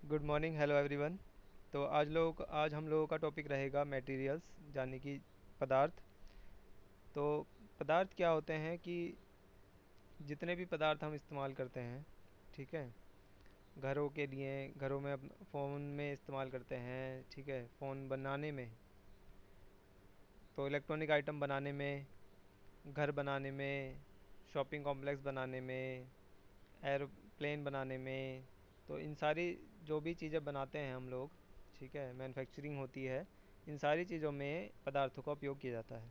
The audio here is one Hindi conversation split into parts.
Good morning, hello everyone. तो आज हम लोगों का टॉपिक रहेगा मटेरियल्स, यानी कि पदार्थ। तो पदार्थ क्या होते हैं कि जितने भी पदार्थ हम इस्तेमाल करते हैं, ठीक है, घरों के लिए, घरों में फ़ोन में इस्तेमाल करते हैं, ठीक है, फ़ोन बनाने में, तो इलेक्ट्रॉनिक आइटम बनाने में, घर बनाने में, शॉपिंग कॉम्प्लेक्स बनाने में, एरोप्लेन बनाने में, तो इन सारी जो भी चीज़ें बनाते हैं हम लोग, ठीक है, मैन्युफैक्चरिंग होती है, इन सारी चीज़ों में पदार्थों का उपयोग किया जाता है।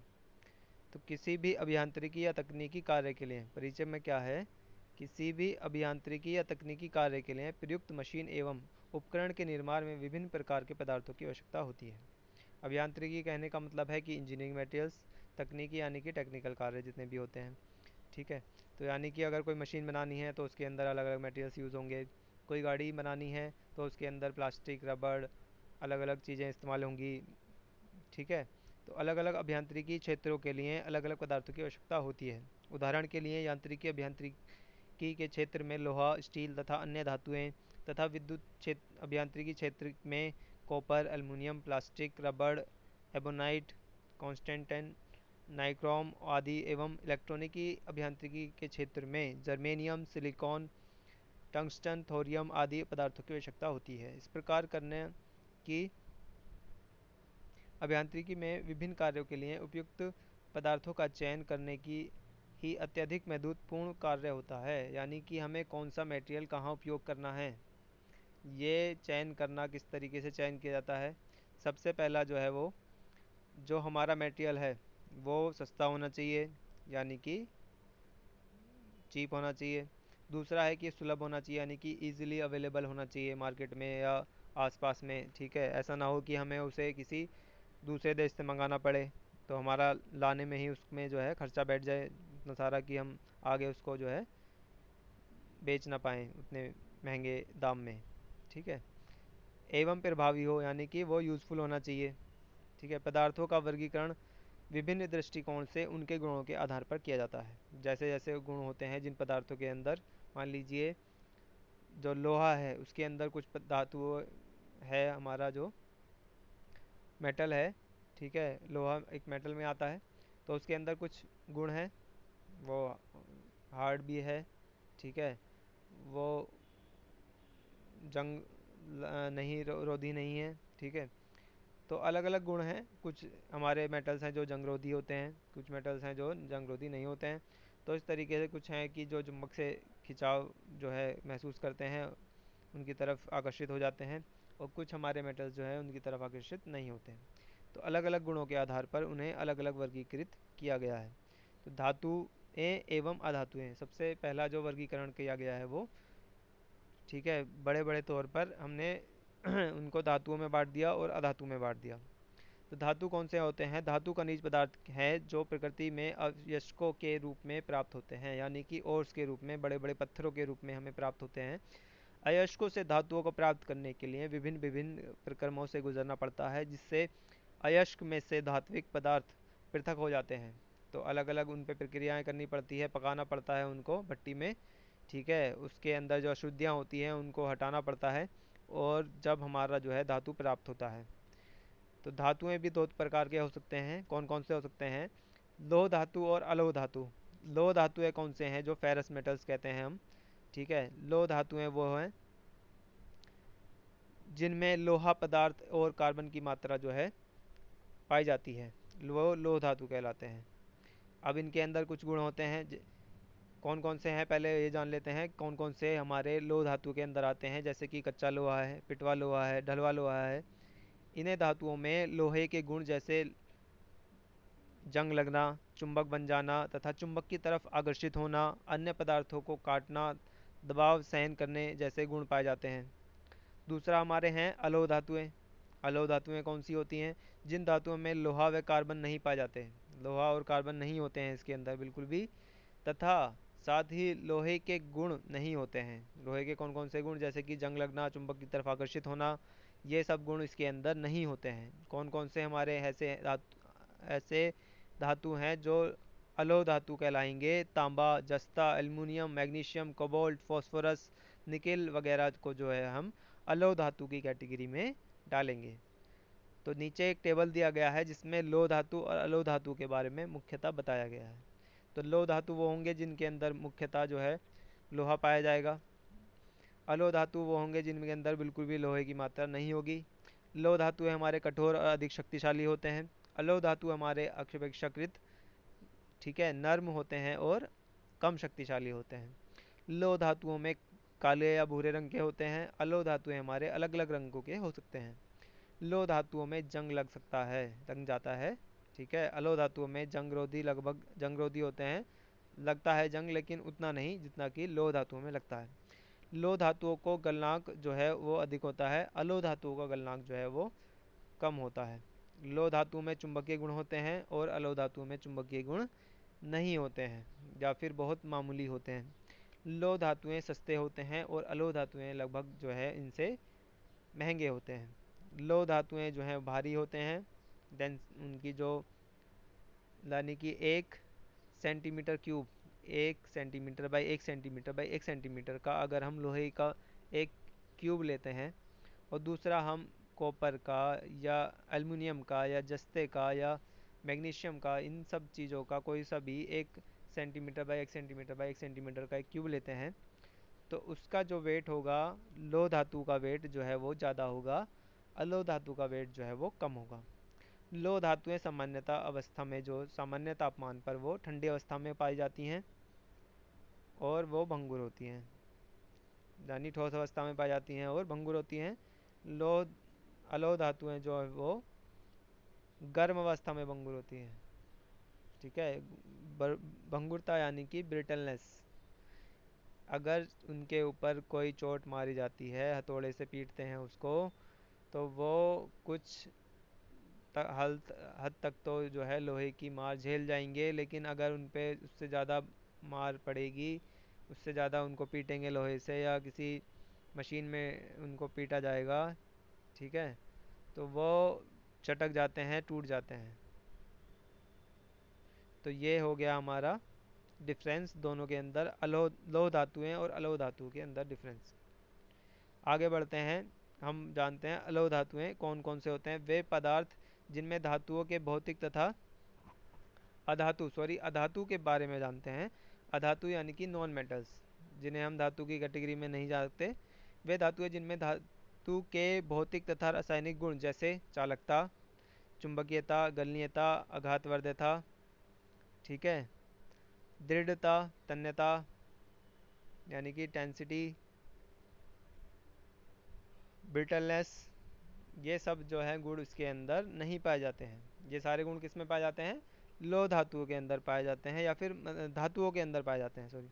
तो किसी भी अभियांत्रिकी या तकनीकी कार्य के लिए परिचय में क्या है, किसी भी अभियांत्रिकी या तकनीकी कार्य के लिए प्रयुक्त मशीन एवं उपकरण के निर्माण में विभिन्न प्रकार के पदार्थों की आवश्यकता होती है। अभियांत्रिकी कहने का मतलब है कि इंजीनियरिंग मटेरियल्स, तकनीकी यानी कि टेक्निकल कार्य जितने भी होते हैं, ठीक है। तो यानी कि अगर कोई मशीन बनानी है तो उसके अंदर अलग अलग मटेरियल्स यूज़ होंगे। कोई गाड़ी बनानी है तो उसके अंदर प्लास्टिक, रबड़, अलग अलग चीज़ें इस्तेमाल होंगी, ठीक है। तो अलग अलग अभियांत्रिकी क्षेत्रों के लिए अलग अलग पदार्थों की आवश्यकता होती है। उदाहरण के लिए यांत्रिकी अभियांत्रिकी के क्षेत्र में लोहा, स्टील तथा अन्य धातुएं, तथा विद्युत क्षेत्र अभियांत्रिकी क्षेत्र में कॉपर, एल्युमिनियम, प्लास्टिक, रबड़, एबोनाइट, कॉन्स्टेंटन, नाइक्रोम आदि, एवं इलेक्ट्रॉनिकी अभियांत्रिकी के क्षेत्र में जर्मेनियम, सिलिकॉन, टंगस्टन, थोरियम आदि पदार्थों की आवश्यकता होती है। इस प्रकार करने की अभियांत्रिकी में विभिन्न कार्यों के लिए उपयुक्त पदार्थों का चयन करने की ही अत्यधिक महत्वपूर्ण कार्य होता है। यानी कि हमें कौन सा मटेरियल कहाँ उपयोग करना है, ये चयन करना किस तरीके से चयन किया जाता है। सबसे पहला जो है वो, जो हमारा मटेरियल है वो सस्ता होना चाहिए, यानी कि चीप होना चाहिए। दूसरा है कि सुलभ होना चाहिए, यानी कि इजीली अवेलेबल होना चाहिए मार्केट में या आसपास में, ठीक है। ऐसा ना हो कि हमें उसे किसी दूसरे देश से मंगाना पड़े, तो हमारा लाने में ही उसमें जो है खर्चा बैठ जाए इतना सारा कि हम आगे उसको जो है बेच ना पाएँ उतने महंगे दाम में, ठीक है। एवं प्रभावी हो, यानी कि वो यूज़फुल होना चाहिए, ठीक है। पदार्थों का वर्गीकरण विभिन्न दृष्टिकोण से उनके गुणों के आधार पर किया जाता है। जैसे जैसे गुण होते हैं जिन पदार्थों के अंदर, मान लीजिए जो लोहा है उसके अंदर कुछ धातु है, हमारा जो मेटल है, ठीक है, लोहा एक मेटल में आता है, तो उसके अंदर कुछ गुण हैं, वो हार्ड भी है, ठीक है, वो जंग नहीं रोधी नहीं है, ठीक है। तो अलग अलग गुण हैं, कुछ हमारे मेटल्स हैं जो जंग रोधी होते हैं, कुछ मेटल्स हैं जो जंग रोधी नहीं होते हैं। तो इस तरीके से कुछ हैं कि जो चुंबक से खिंचाव जो है महसूस करते हैं, उनकी तरफ आकर्षित हो जाते हैं, और कुछ हमारे मेटल्स जो है उनकी तरफ आकर्षित नहीं होते हैं। तो अलग अलग गुणों के आधार पर उन्हें अलग अलग वर्गीकृत किया गया है। तो धातुएं एवं अधातुएं, सबसे पहला जो वर्गीकरण किया गया है वो, ठीक है, बड़े बड़े तौर पर हमने उनको धातुओं में बांट दिया और अधातु में बांट दिया। तो धातु कौन से होते हैं? धातु खनिज पदार्थ हैं जो प्रकृति में अवयस्कों के रूप में प्राप्त होते हैं, यानी कि ओर्स के रूप में, बड़े बड़े पत्थरों के रूप में हमें प्राप्त होते हैं। अयस्कों से धातुओं को प्राप्त करने के लिए विभिन्न विभिन्न प्रक्रमों से गुजरना पड़ता है, जिससे अयस्क में से धात्विक पदार्थ पृथक हो जाते हैं। तो अलग अलग उन पर प्रक्रियाएं करनी पड़ती है, पकाना पड़ता है उनको भट्टी में, ठीक है, उसके अंदर जो अशुद्धियाँ होती हैं उनको हटाना पड़ता है, और जब हमारा जो है धातु प्राप्त होता है। तो धातुएं भी दो प्रकार के हो सकते हैं, कौन कौन से हो सकते हैं? लोह धातु और अलोह धातु। लोह धातुएं कौन से हैं? जो फेरस मेटल्स कहते हैं हम, ठीक है। लोह धातुएं वो हैं जिनमें लोहा पदार्थ और कार्बन की मात्रा जो है पाई जाती है, वो लोह धातु कहलाते हैं। अब इनके अंदर कुछ गुण होते हैं, कौन कौन से हैं पहले ये जान लेते हैं, कौन कौन से हमारे लोह धातु के अंदर आते हैं। जैसे कि कच्चा लोहा है, पिटवा लोहा है, ढलवा लोहा है। इन्हें धातुओं में लोहे के गुण जैसे जंग लगना, चुंबक बन जाना तथा चुंबक की तरफ आकर्षित होना, अन्य पदार्थों को काटना, दबाव सहन करने जैसे गुण पाए जाते हैं। दूसरा हमारे हैं अलोह धातुएं। अलोह धातुएं कौन सी होती हैं? जिन धातुओं में लोहा व कार्बन नहीं पाए जाते, लोहा और कार्बन नहीं होते हैं इसके अंदर बिल्कुल भी, तथा साथ ही लोहे के गुण नहीं होते हैं। लोहे के कौन कौन से गुण? जैसे कि जंग लगना, चुंबक की तरफ आकर्षित होना, ये सब गुण इसके अंदर नहीं होते हैं। कौन कौन से हमारे ऐसे धातु हैं जो अलोह धातु कहलाएंगे? तांबा, जस्ता, aluminium, magnesium, cobalt, phosphorus, nickel वगैरह को जो है हम अलोह धातु की कैटेगरी में डालेंगे। तो नीचे एक टेबल दिया गया है जिसमें लोह धातु और अलोह धातु के बारे में मुख्यतः बताया गया है। तो लोह धातु वो होंगे जिनके अंदर मुख्यतः जो है लोहा पाया जाएगा। अलोह धातु वो होंगे जिनके अंदर बिल्कुल भी लोहे की मात्रा नहीं होगी। लोह धातु हमारे कठोर और अधिक शक्तिशाली होते हैं। अलोह धातु हमारे अपेक्षाकृत, ठीक है, नर्म होते हैं और कम शक्तिशाली होते हैं। लोह धातुओं में काले या भूरे रंग के होते हैं। अलोह धातुएं हमारे अलग अलग रंगों के हो सकते हैं। लोह धातुओं में जंग लग सकता है, लग जाता है, ठीक है। अलोह धातुओं में जंगरोधी, लगभग जंगरोधी होते हैं, लगता है जंग, लेकिन उतना नहीं जितना कि लोह धातुओं में लगता है। लोह धातुओं को गलनांक जो है वो अधिक होता है। अलोह धातुओं का गलनांक जो है वो कम होता है। लोह धातु में चुंबकीय गुण होते हैं और अलोह धातु में चुंबकीय गुण नहीं होते हैं या फिर बहुत मामूली होते हैं। लोह धातुएं सस्ते होते हैं और अलोह धातुएं लगभग जो है इनसे महंगे होते हैं। लोह धातुएं जो हैं भारी होते हैं। देन उनकी जो, यानी कि 1 centimetre cube, 1 centimetre by 1 centimetre का अगर हम लोहे का एक क्यूब लेते हैं और दूसरा हम कॉपर का या एल्युमिनियम का या जस्ते का या मैग्नीशियम का, इन सब चीज़ों का कोई सा भी 1 सेंटीमीटर बाई 1 सेंटीमीटर का एक क्यूब लेते हैं, तो उसका जो वेट होगा, लोह धातु का वेट जो है वो ज़्यादा होगा, अलोह धातु का वेट जो है वो कम होगा। लोह धातुएं सामान्यता अवस्था में, जो सामान्य तापमान पर वो ठंडी अवस्था में पाई जाती हैं और वो भंगुर होती हैं, यानी ठोस अवस्था में पाई जाती हैं और भंगुर होती हैं। लोह अलोह धातुएं जो है वो गर्म अवस्था में भंगुर होती हैं, ठीक है। भंगुरता यानी कि ब्रिटलनेस, अगर उनके ऊपर कोई चोट मारी जाती है, हथौड़े से पीटते हैं उसको, तो वो कुछ हद तक तो जो है लोहे की मार झेल जाएंगे, लेकिन अगर उन पे उससे ज़्यादा मार पड़ेगी, उससे ज़्यादा उनको पीटेंगे लोहे से या किसी मशीन में उनको पीटा जाएगा, ठीक है, तो वो चटक जाते हैं, टूट जाते हैं। तो ये हो गया हमारा डिफरेंस दोनों के अंदर, लोह धातुएं और अलोह धातु के अंदर डिफरेंस। आगे बढ़ते हैं, हम जानते हैं अलोह धातुएं कौन कौन से होते हैं। वे पदार्थ जिनमें धातुओं के भौतिक तथा अधातु के बारे में जानते हैं। अधातु यानी कि नॉन मेटल्स, जिन्हें हम धातु की कैटेगरी में नहीं जानते। वे धातुएं जिनमें धातु के भौतिक तथा रासायनिक गुण जैसे चालकता, चुंबकीयता, गलनीयता, आघातवर्ध्यता, ठीक है, दृढ़ता, तन्यता यानी कि टेंसिटी, ब्रिटलनेस, ये सब जो है गुण इसके अंदर नहीं पाए जाते हैं। ये सारे गुण किस में पाए जाते हैं? लोह धातुओं के अंदर पाए जाते हैं, या फिर धातुओं के अंदर पाए जाते हैं, सॉरी।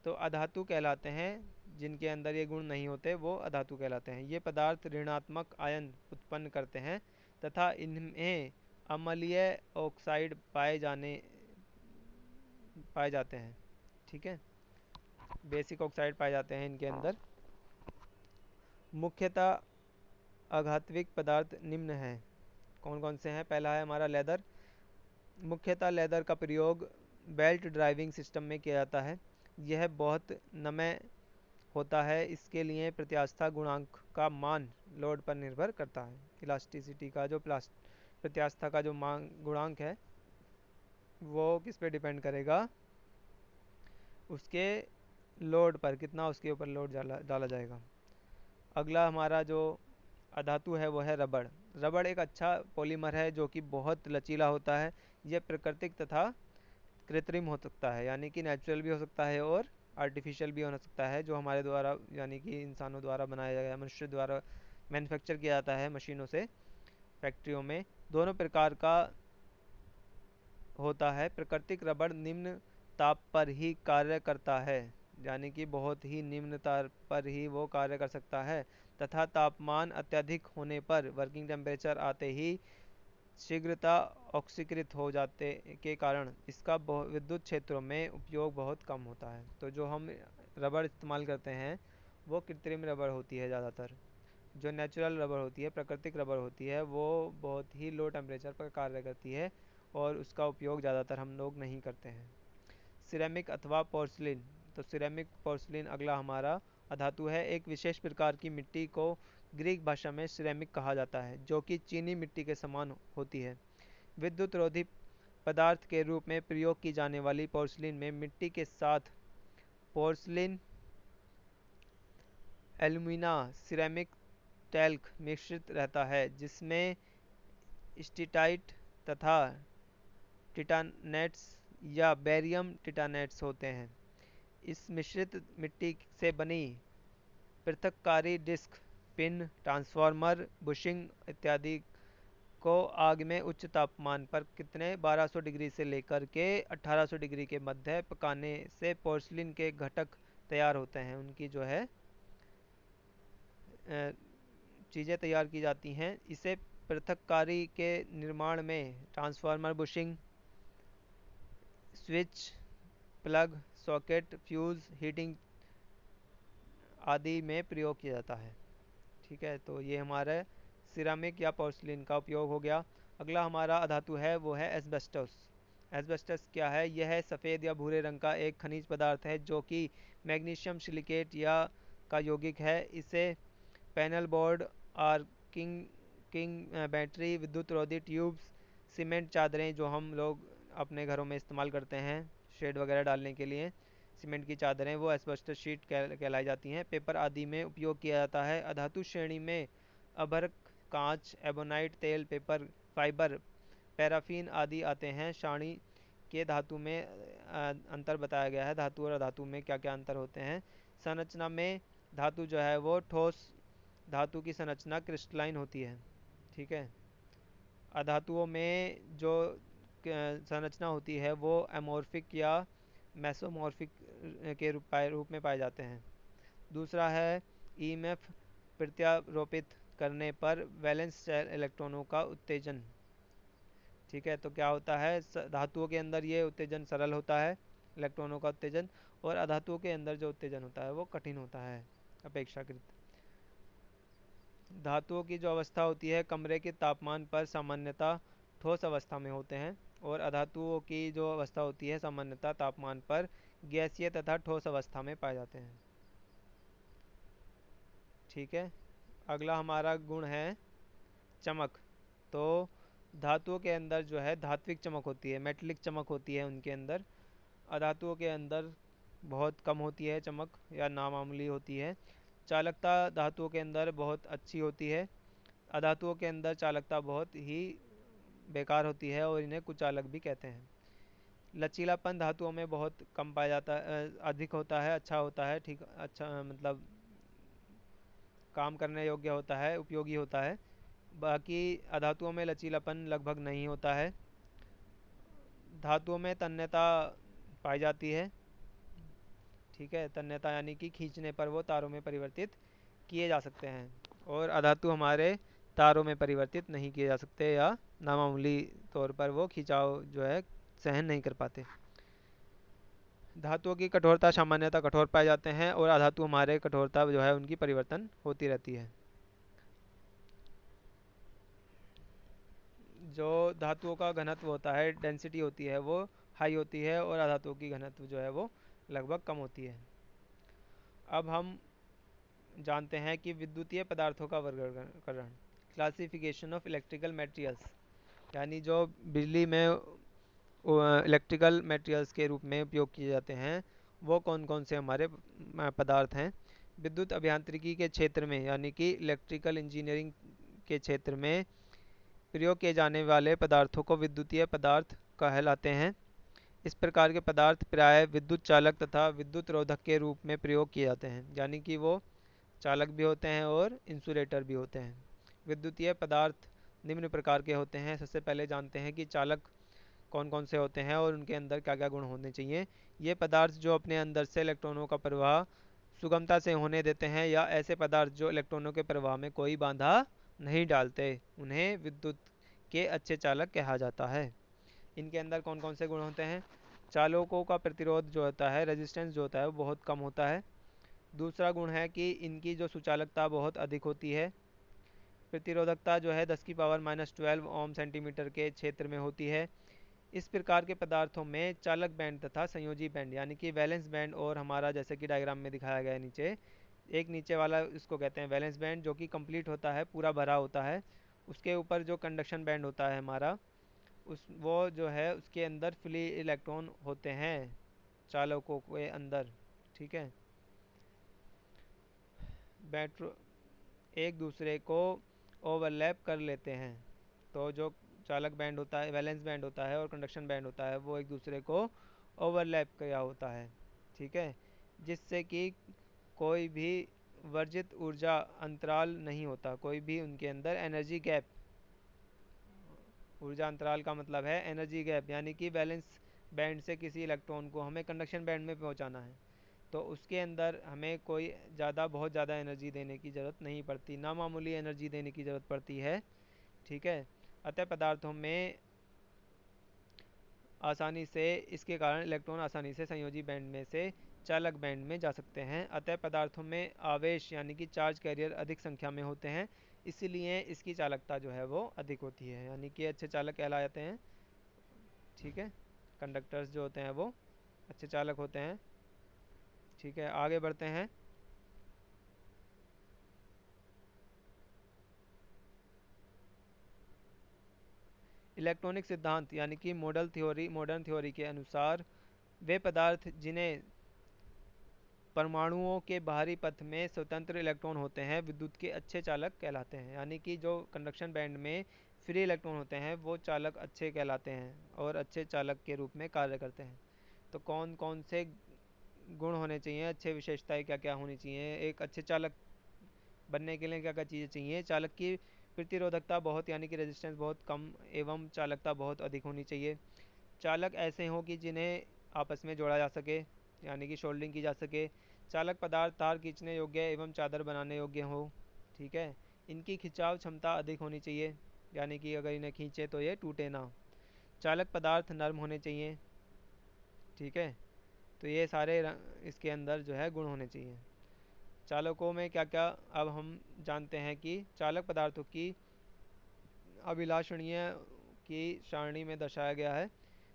तो अधातु कहलाते हैं, जिनके अंदर ये गुण नहीं होते वो अधातु कहलाते हैं। ये पदार्थ ऋणात्मक आयन उत्पन्न करते हैं तथा इनमें अम्लीय ऑक्साइड पाए जाते हैं, ठीक है, बेसिक ऑक्साइड पाए जाते हैं इनके अंदर। मुख्यतः आघातविक पदार्थ निम्न हैं। कौन कौन से हैं? पहला है हमारा लेदर। मुख्यतः लेदर का प्रयोग बेल्ट ड्राइविंग सिस्टम में किया जाता है। यह बहुत नम्य होता है, इसके लिए प्रत्यास्थता गुणांक का मान लोड पर निर्भर करता है। इलास्टिसिटी का जो प्रत्यास्थता का जो मान गुणांक है वो किस पे डिपेंड करेगा? उसके लोड पर, कितना उसके ऊपर लोड डाला जाएगा। अगला हमारा जो अधातु है वो है रबड़। रबड़ एक अच्छा पॉलीमर है जो कि बहुत लचीला होता है। यह प्राकृतिक तथा कृत्रिम हो सकता है, यानी कि नेचुरल भी हो सकता है और आर्टिफिशियल भी हो सकता है, जो हमारे द्वारा यानी कि इंसानों द्वारा बनाया गया, मनुष्य द्वारा मैन्युफैक्चर किया जाता है मशीनों से, फैक्ट्रियों में। दोनों प्रकार का होता है। प्राकृतिक रबड़ निम्न ताप पर ही कार्य करता है, यानी कि बहुत ही निम्न ताप पर ही वो कार्य कर सकता है, तथा तापमान अत्यधिक होने पर, वर्किंग टेम्परेचर आते ही शीघ्रता ऑक्सीकृत हो जाते के कारण इसका विद्युत क्षेत्रों में उपयोग बहुत कम होता है। तो जो हम रबड़ इस्तेमाल करते हैं वो कृत्रिम रबड़ होती है ज़्यादातर। जो नेचुरल रबड़ होती है, प्राकृतिक रबड़ होती है, वो बहुत ही लो टेम्परेचर पर कार्य करती है और उसका उपयोग ज़्यादातर हम लोग नहीं करते हैं। सिरेमिक अथवा पोर्सलिन। तो सिरेमिक पोर्सलिन अगला हमारा अधातु है। एक विशेष प्रकार की मिट्टी को ग्रीक भाषा में सिरेमिक कहा जाता है, जो कि चीनी मिट्टी के समान होती है। विद्युत रोधी पदार्थ के रूप में प्रयोग की जाने वाली पोर्सिलीन में मिट्टी के साथ पोर्सिलीन, एल्यूमिना, सिरेमिक टैल्क मिश्रित रहता है, जिसमें स्टीटाइट तथा टिटानेट्स या बेरियम टिटानेट्स होते हैं। इस मिश्रित मिट्टी से बनी पृथक्कारी डिस्क, पिन, ट्रांसफार्मर, बुशिंग इत्यादि को आग में उच्च तापमान पर कितने 1200 डिग्री से लेकर के 1800 डिग्री के मध्य पकाने से पोर्सिलीन के घटक तैयार होते हैं। उनकी जो है चीज़ें तैयार की जाती हैं। इसे पृथक्कारी के निर्माण में transformer, bushing, switch, plug, socket, fuse, heating आदि में प्रयोग किया जाता है। ठीक है, तो ये हमारा सिरामिक या पोर्सिलीन का उपयोग हो गया। अगला हमारा अधातु है वो है एस्बेस्टस। एस्बेस्टस क्या है? यह है सफ़ेद या भूरे रंग का एक खनिज पदार्थ है जो कि मैग्नीशियम सिलिकेट या का यौगिक है। इसे पैनल बोर्ड, आर्किंग किंग बैटरी, विद्युत रोधी ट्यूब्स, सीमेंट चादरें जो हम लोग अपने घरों में इस्तेमाल करते हैं शेड वगैरह डालने के लिए, सीमेंट की चादरें, वो एस्बेस्टस शीट कहलाई जाती हैं। पेपर आदि में उपयोग किया जाता है। अधातु श्रेणी में अभ्रक, कांच, एबोनाइट, तेल, पेपर, फाइबर, पैराफिन आदि आते हैं। सारणी के धातु में अंतर बताया गया है। धातु और अधातु में क्या क्या अंतर होते हैं। संरचना में धातु जो है वो ठोस धातु की संरचना क्रिस्टलाइन होती है। ठीक है। अधातुओं में जो संरचना होती है वो एमोर्फिक या मेसोमॉर्फिक के रूप में पाए जाते हैं। दूसरा है ईएमएफ प्रत्यारोपित करने पर वैलेंस इलेक्ट्रॉनों का उत्तेजन। ठीक है, तो क्या होता है, धातुओं के अंदर ये उत्तेजन सरल होता है, इलेक्ट्रॉनों का उत्तेजन, और अधातुओं के अंदर जो उत्तेजन होता है वो कठिन होता है अपेक्षाकृत। धातुओं की जो अवस्था होती है कमरे के तापमान पर सामान्यतः ठोस अवस्था में होते हैं, और अधातुओं की जो अवस्था होती है सामान्यतः तापमान पर गैसीय तथा ठोस अवस्था में पाए जाते हैं। ठीक है। अगला हमारा गुण है चमक। तो धातुओं के अंदर जो है धात्विक चमक होती है, मेटलिक चमक होती है उनके अंदर। अधातुओं के अंदर बहुत कम होती है चमक या नामामूली होती है। चालकता धातुओं के अंदर बहुत अच्छी होती है। अधातुओं के अंदर चालकता बहुत ही बेकार होती है और इन्हें कुचालक भी कहते हैं। लचीलापन धातुओं में बहुत कम पाया जाता है, अधिक होता है, अच्छा होता है, ठीक, अच्छा मतलब काम करने योग्य होता है, उपयोगी होता है। बाकी अधातुओं में लचीलापन लगभग नहीं होता है। धातुओं में तन्यता पाई जाती है। ठीक है, तन्यता यानी कि खींचने पर वो तारों में परिवर्तित किए जा सकते हैं, और अधातु हमारे तारों में परिवर्तित नहीं किए जा सकते या नामामूली तौर पर वो खिंचाव जो है सहन नहीं कर पाते। धातुओं की कठोरता सामान्यतः कठोर पाए जाते हैं, और अधातु हमारे कठोरता जो है उनकी परिवर्तन होती रहती है। जो धातुओं का घनत्व होता है, डेंसिटी होती है, वो हाई होती है, और अधातुओं की घनत्व जो है वो लगभग कम होती है। अब हम जानते हैं कि विद्युतीय पदार्थों का वर्गीकरण, क्लासिफिकेशन ऑफ इलेक्ट्रिकल मटेरियल्स, यानी जो बिजली में इलेक्ट्रिकल मटेरियल्स के रूप में उपयोग किए जाते हैं वो कौन कौन से हमारे पदार्थ हैं। विद्युत अभियांत्रिकी के क्षेत्र में यानी कि इलेक्ट्रिकल इंजीनियरिंग के क्षेत्र में प्रयोग किए जाने वाले पदार्थों को विद्युतीय पदार्थ कहलाते हैं। इस प्रकार के पदार्थ प्रायः विद्युत चालक तथा विद्युत रोधक के रूप में प्रयोग किए जाते हैं, यानी कि वो चालक भी होते हैं और इंसुलेटर भी होते हैं। विद्युतीय पदार्थ निम्न प्रकार के होते हैं। सबसे पहले जानते हैं कि चालक कौन कौन से होते हैं और उनके अंदर क्या क्या गुण होने चाहिए। ये पदार्थ जो अपने अंदर से इलेक्ट्रॉनों का प्रवाह सुगमता से होने देते हैं, या ऐसे पदार्थ जो इलेक्ट्रॉनों के प्रवाह में कोई बाधा नहीं डालते, उन्हें विद्युत के अच्छे चालक कहा जाता है। इनके अंदर कौन कौन से गुण होते हैं। चालकों का प्रतिरोध जो होता है, रेजिस्टेंस जो होता है वो बहुत कम होता है। दूसरा गुण है कि इनकी जो सुचालकता बहुत अधिक होती है। प्रतिरोधकता जो है 10 की पावर -12 ओम सेंटीमीटर के क्षेत्र में होती है। इस प्रकार के पदार्थों में चालक बैंड तथा संयोजी बैंड यानी कि वैलेंस बैंड और हमारा जैसे कि डायग्राम में दिखाया गया है नीचे एक नीचे वाला इसको कहते हैं वैलेंस बैंड, जो कि कंप्लीट होता है, पूरा भरा होता है। उसके ऊपर जो कंडक्शन बैंड होता है हमारा, उस वो जो है उसके अंदर फ्री इलेक्ट्रॉन होते हैं चालकों के अंदर। ठीक है। बैटरो एक दूसरे को ओवरलैप कर लेते हैं। तो जो चालक बैंड होता है, वैलेंस बैंड होता है और कंडक्शन बैंड होता है, वो एक दूसरे को ओवरलैप किया होता है। ठीक है। जिससे कि कोई भी वर्जित ऊर्जा अंतराल नहीं होता, कोई भी उनके अंदर एनर्जी गैप। ऊर्जा अंतराल का मतलब है एनर्जी गैप, यानी कि वैलेंस बैंड से किसी इलेक्ट्रॉन को हमें कंडक्शन बैंड में पहुंचाना है, तो उसके अंदर हमें कोई बहुत ज़्यादा एनर्जी देने की ज़रूरत नहीं पड़ती, ना मामूली एनर्जी देने की ज़रूरत पड़ती है। ठीक है। अतः पदार्थों में आसानी से इसके कारण इलेक्ट्रॉन आसानी से संयोजी बैंड में से चालक बैंड में जा सकते हैं। अतः पदार्थों में आवेश यानी कि चार्ज कैरियर अधिक संख्या में होते हैं, इसलिए इसकी चालकता जो है वो अधिक होती है, यानी कि अच्छे चालक कहलाते हैं। ठीक है। कंडक्टर्स जो होते हैं वो अच्छे चालक होते हैं। ठीक है, आगे बढ़ते हैं। इलेक्ट्रॉनिक सिद्धांत यानी कि मॉडल थ्योरी, मॉडर्न थ्योरी के अनुसार वे पदार्थ जिन्हें परमाणुओं के बाहरी पथ में स्वतंत्र इलेक्ट्रॉन होते हैं विद्युत के अच्छे चालक कहलाते हैं, यानी कि जो कंडक्शन बैंड में फ्री इलेक्ट्रॉन होते हैं वो चालक अच्छे कहलाते हैं और अच्छे चालक के रूप में कार्य करते हैं। तो कौन कौन से गुण होने चाहिए, अच्छे विशेषताएं क्या क्या होनी चाहिए एक अच्छे चालक बनने के लिए, क्या क्या चीज़ें चाहिए? चालक की प्रतिरोधकता बहुत यानी कि रेजिस्टेंस बहुत कम एवं चालकता बहुत अधिक होनी चाहिए। चालक ऐसे हों कि जिन्हें आपस में जोड़ा जा सके, यानी कि शोल्डिंग की जा सके। चालक पदार्थ तार खींचने योग्य एवं चादर बनाने योग्य हो। ठीक है। इनकी खिंचाव क्षमता अधिक होनी चाहिए, यानी कि अगर इन्हें खींचे तो ये टूटे ना। चालक पदार्थ नर्म होने चाहिए। ठीक है। तो ये सारे इसके अंदर जो है गुण होने चाहिए। चालकों में क्या क्या अब हम जानते हैं कि चालक पदार्थों की अभिलाषणीय की सारणी में दर्शाया गया है।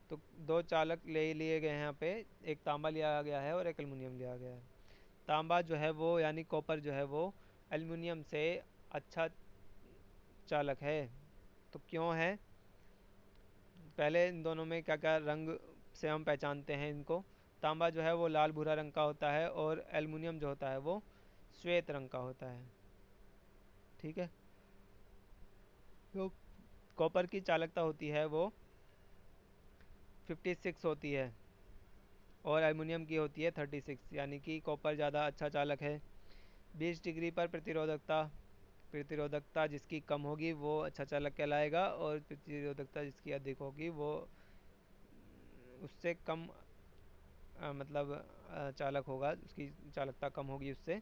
तो दो चालक ले लिए गए हैं यहाँ पे, एक तांबा लिया गया है और एक एल्युमिनियम लिया गया है। तांबा जो है वो यानी कॉपर जो है वो एल्युमिनियम से अच्छा चालक है। तो क्यों है? पहले इन दोनों में क्या क्या रंग से हम पहचानते हैं इनको। तांबा जो है वो लाल भूरा रंग का होता है और एल्युमिनियम जो होता है वो श्वेत रंग का होता है। ठीक है। तो कॉपर की चालकता होती है वो 56 होती है और एल्युमिनियम की होती है 36, यानी कि कॉपर ज़्यादा अच्छा चालक है। 20 डिग्री पर प्रतिरोधकता, प्रतिरोधकता जिसकी कम होगी वो अच्छा चालक कहलाएगा और प्रतिरोधकता जिसकी अधिक होगी वो उससे कम मतलब चालक होगा, उसकी चालकता कम होगी उससे।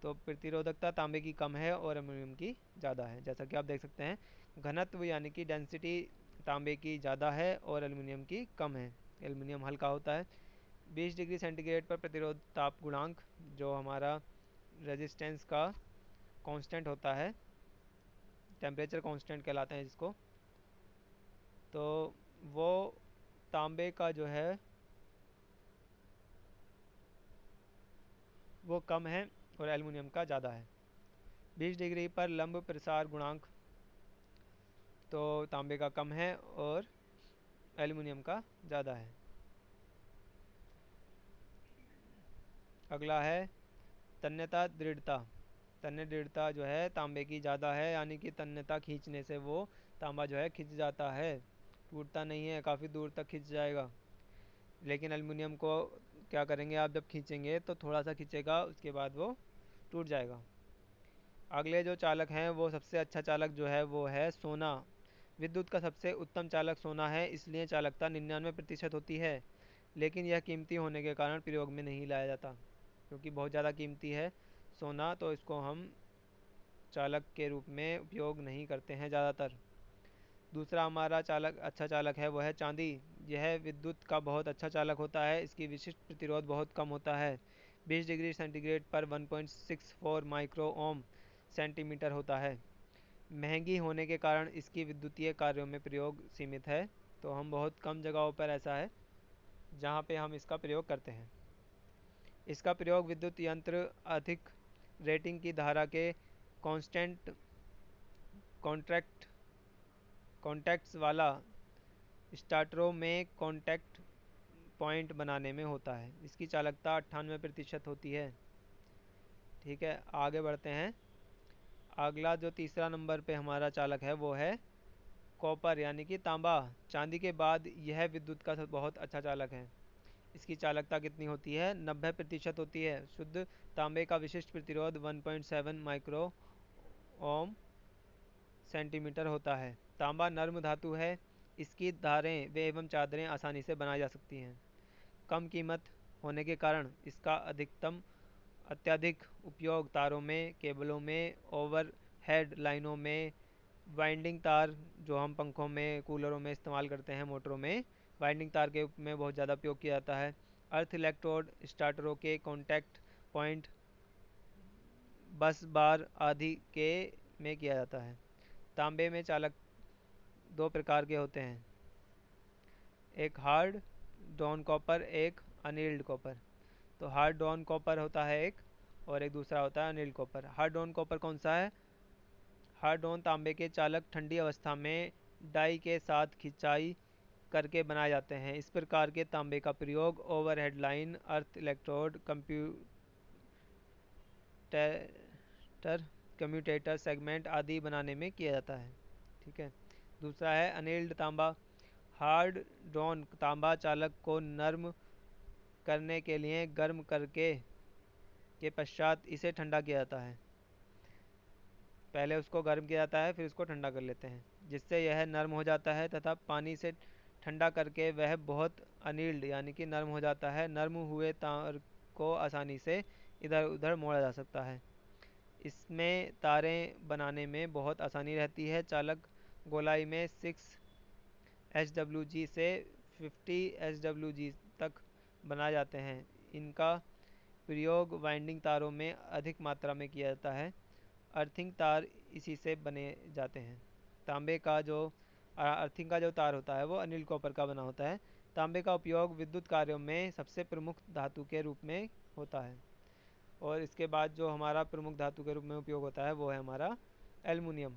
तो प्रतिरोधकता तांबे की कम है और एल्युमिनियम की ज़्यादा है, जैसा कि आप देख सकते हैं। घनत्व यानी कि डेंसिटी तांबे की ज़्यादा है और एल्युमिनियम की कम है, एल्युमिनियम हल्का होता है। 20 डिग्री सेंटीग्रेड पर प्रतिरोध ताप गुणांक, जो हमारा रेजिस्टेंस का कांस्टेंट होता है, टेम्परेचर कांस्टेंट कहलाते हैं जिसको, तो वो तांबे का जो है वो कम है और एल्युमिनियम का ज़्यादा है। 20 डिग्री पर लंब प्रसार गुणांक तो तांबे का कम है और एल्युमिनियम का ज़्यादा है। अगला है तन्यता दृढ़ता। तन्य दृढ़ता जो है तांबे की ज़्यादा है, यानी कि तन्यता खींचने से वो तांबा जो है खिंच जाता है, टूटता नहीं है, काफ़ी दूर तक खिंच जाएगा। लेकिन एल्युमिनियम को क्या करेंगे आप, जब खींचेंगे तो थोड़ा सा खींचेगा, उसके बाद वो टूट जाएगा। अगले जो चालक हैं वो सबसे अच्छा चालक जो है वो है सोना। विद्युत का सबसे उत्तम चालक सोना है, इसलिए चालकता 99% होती है। लेकिन यह कीमती होने के कारण प्रयोग में नहीं लाया जाता, क्योंकि बहुत ज़्यादा कीमती है सोना, तो इसको हम चालक के रूप में उपयोग नहीं करते हैं ज़्यादातर। दूसरा हमारा चालक अच्छा चालक है वो है चांदी। यह विद्युत का बहुत अच्छा चालक होता है, इसकी विशिष्ट प्रतिरोध बहुत कम होता है। 20 डिग्री सेंटीग्रेड पर 1.64 माइक्रो ओम सेंटीमीटर होता है। महंगी होने के कारण इसकी विद्युतीय कार्यों में प्रयोग सीमित है, तो हम बहुत कम जगहों पर ऐसा है जहाँ पे हम इसका प्रयोग करते हैं। इसका प्रयोग विद्युत यंत्र अधिक रेटिंग की धारा के कांस्टेंट कॉन्टैक्ट्स वाला स्टार्टरों में कॉन्टैक्ट पॉइंट बनाने में होता है। इसकी चालकता 98% होती है। ठीक है, आगे बढ़ते हैं। अगला जो तीसरा नंबर पे हमारा चालक है वो है कॉपर यानी कि तांबा। चांदी के बाद यह विद्युत का बहुत अच्छा चालक है। इसकी चालकता कितनी होती है? 90% होती है। शुद्ध तांबे का विशिष्ट प्रतिरोध 1.7 माइक्रो ओम सेंटीमीटर होता है। तांबा नर्म धातु है। इसकी धारें वे एवं चादरें आसानी से बनाई जा सकती हैं। कम कीमत होने के कारण इसका अत्यधिक उपयोग तारों में, केबलों में, ओवरहेड लाइनों में, वाइंडिंग तार जो हम पंखों में, कूलरों में इस्तेमाल करते हैं, मोटरों में वाइंडिंग तार के में बहुत ज़्यादा उपयोग किया जाता है। अर्थ इलेक्ट्रोड स्टार्टरों के कॉन्टैक्ट पॉइंट, बस बार आदि के में किया जाता है। तांबे में चालक दो प्रकार के होते हैं, एक हार्ड ड्रॉन कॉपर, एक अनिल्ड कॉपर। तो हार्ड ड्रॉन कॉपर होता है एक, और एक दूसरा होता है अनिल्ड कॉपर। हार्ड ड्रॉन कॉपर कौन सा है? हार्ड ड्रॉन तांबे के चालक ठंडी अवस्था में डाई के साथ खिंचाई करके बनाए जाते हैं। इस प्रकार के तांबे का प्रयोग ओवरहेड लाइन, अर्थ इलेक्ट्रोड, कम्यूटेटर सेगमेंट आदि बनाने में किया जाता है। ठीक है, दूसरा है अनिल्ड तांबा। हार्ड ड्रॉन तांबा चालक को नर्म करने के लिए गर्म करके के पश्चात इसे ठंडा किया जाता है। पहले उसको गर्म किया जाता है, फिर उसको ठंडा कर लेते हैं, जिससे यह नर्म हो जाता है तथा पानी से ठंडा करके वह बहुत अनिल्ड यानी कि नर्म हो जाता है। नर्म हुए तार को आसानी से इधर उधर मोड़ा जा सकता है। इसमें तारें बनाने में बहुत आसानी रहती है। चालक गोलाई में 6 SWG से 50 SWG तक बनाए जाते हैं। इनका प्रयोग वाइंडिंग तारों में अधिक मात्रा में किया जाता है। अर्थिंग तार इसी से बने जाते हैं। तांबे का जो अर्थिंग का जो तार होता है वो अनिल कॉपर का बना होता है। तांबे का उपयोग विद्युत कार्यों में सबसे प्रमुख धातु के रूप में होता है। और इसके बाद जो हमारा प्रमुख धातु के रूप में उपयोग होता है वो है हमारा एल्युमिनियम।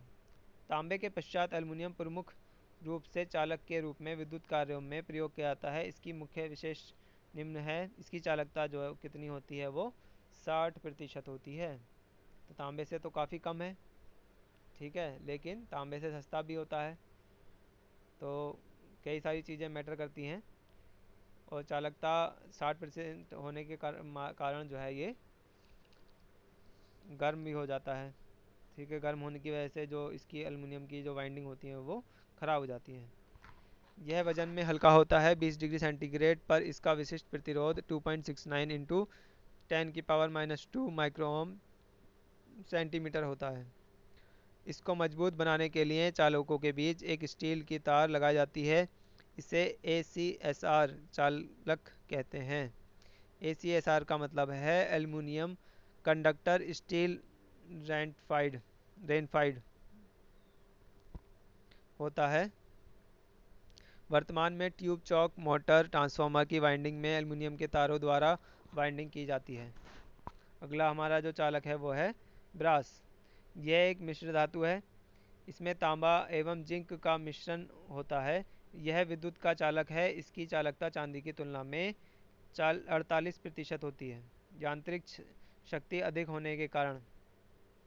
तांबे के पश्चात एल्युमिनियम प्रमुख रूप से चालक के रूप में विद्युत कार्यों में प्रयोग किया जाता है। इसकी मुख्य विशेष निम्न है। इसकी चालकता जो है कितनी होती है? वो 60% होती है। तो तांबे से तो काफ़ी कम है, ठीक है, लेकिन तांबे से सस्ता भी होता है। तो कई सारी चीज़ें मैटर करती हैं, और चालकता 60% होने के कारण जो है ये गर्म भी हो जाता है। ठीक है, गर्म होने की वजह से जो इसकी एल्युमिनियम की जो वाइंडिंग होती है वो ख़राब हो जाती है। यह वजन में हल्का होता है। 20 डिग्री सेंटीग्रेड पर इसका विशिष्ट प्रतिरोध 2.69 इंटू 10⁻² माइक्रोओम सेंटीमीटर होता है। इसको मजबूत बनाने के लिए चालकों के बीच एक स्टील की तार लगाई जाती है। इसे ACSR चालक कहते हैं। ACSR का मतलब है एल्युमिनियम कंडक्टर स्टील रेनफाइड होता है। वर्तमान में ट्यूब चॉक मोटर ट्रांसफार्मर की वाइंडिंग में एल्युमिनियम के तारों द्वारा वाइंडिंग की जाती है। अगला हमारा जो चालक है वो है ब्रास। यह एक मिश्र धातु है। इसमें तांबा एवं जिंक का मिश्रण होता है। यह विद्युत का चालक है। इसकी चालकता चांदी की तुलना में 48% होती है। यांत्रिक शक्ति अधिक होने के कारण,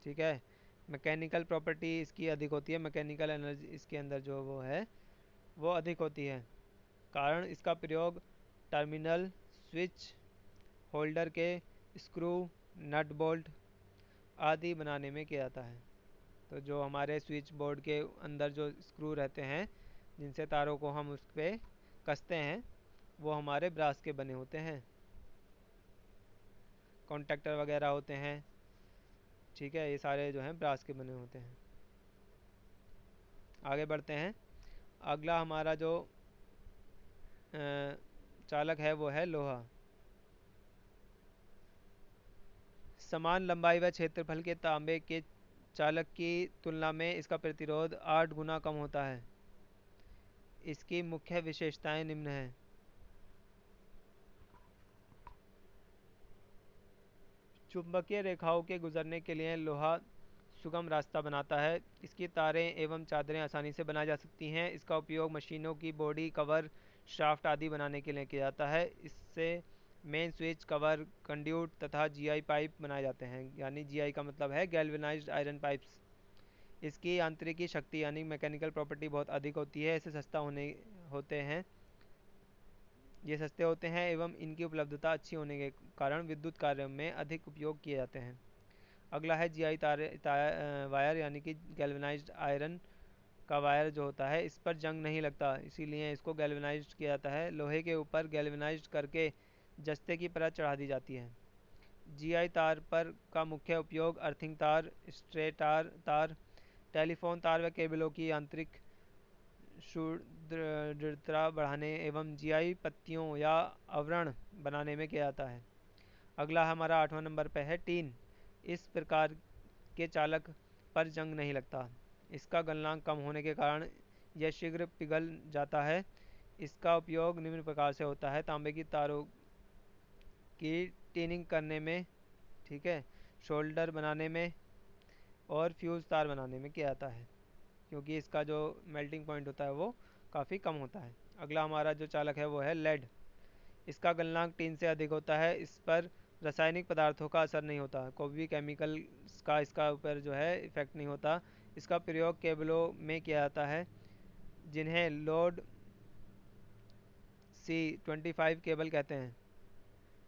ठीक है, मैकेनिकल प्रॉपर्टी इसकी अधिक होती है। मैकेनिकल एनर्जी इसके अंदर जो वो है वो अधिक होती है। कारण इसका प्रयोग टर्मिनल, स्विच, होल्डर के स्क्रू, नट बोल्ट आदि बनाने में किया जाता है। तो जो हमारे स्विच बोर्ड के अंदर जो स्क्रू रहते हैं जिनसे तारों को हम उस पर कसते हैं वो हमारे ब्रास के बने होते हैं। कॉन्टैक्टर वगैरह होते हैं, ठीक है, ये सारे जो हैं ब्रास के बने होते हैं। आगे बढ़ते हैं। अगला हमारा जो चालक है वो है लोहा। समान लंबाई व क्षेत्रफल के तांबे के चालक की तुलना में इसका प्रतिरोध 8 गुना कम होता है। इसकी मुख्य विशेषताएं निम्न हैं। चुंबकीय रेखाओं के गुजरने के लिए लोहा सुगम रास्ता बनाता है। इसकी तारें एवं चादरें आसानी से बनाई जा सकती हैं। इसका उपयोग मशीनों की बॉडी कवर, शाफ्ट आदि बनाने के लिए किया जाता है। इससे मेन स्विच, कवर, कंड्यूट तथा जीआई पाइप बनाए जाते हैं। यानी जीआई का मतलब है गैल्वेनाइज्ड आयरन पाइप्स। इसकी आंतरिकी शक्ति यानी मैकेनिकल प्रॉपर्टी बहुत अधिक होती है। इसे सस्ता होने होते हैं ये सस्ते होते हैं एवं इनकी उपलब्धता अच्छी होने के कारण विद्युत कार्यों में अधिक उपयोग किए जाते हैं। अगला है जीआई वायर यानी कि गैल्वेनाइज्ड आयरन का वायर जो होता है, इस पर जंग नहीं लगता, इसीलिए इसको गैल्वेनाइज्ड किया जाता है। लोहे के ऊपर गैल्वेनाइज्ड करके जस्ते की परत चढ़ा दी जाती है। जीआई तार पर का मुख्य उपयोग अर्थिंग तार, स्ट्रेटार तार, टेलीफोन तार व केबलों की आंतरिक दृढ़ता बढ़ाने एवं जीआई पत्तियों या आवरण बनाने में किया जाता है। अगला हमारा 8वां नंबर पे है टीन। इस प्रकार के चालक पर जंग नहीं लगता। इसका गलनांक कम होने के कारण यह शीघ्र पिघल जाता है। इसका उपयोग निम्न प्रकार से होता है: तांबे की तारों की टीनिंग करने में, ठीक है, शोल्डर बनाने में और फ्यूज तार बनाने में किया जाता है, क्योंकि इसका जो मेल्टिंग पॉइंट होता है वो काफ़ी कम होता है। अगला हमारा जो चालक है वो है लेड। इसका गलनांक टीन से अधिक होता है। इस पर रासायनिक पदार्थों का असर नहीं होता, कोई भी केमिकल का इसका ऊपर जो है इफेक्ट नहीं होता। इसका प्रयोग केबलों में किया जाता है जिन्हें लोड C25 केबल कहते हैं,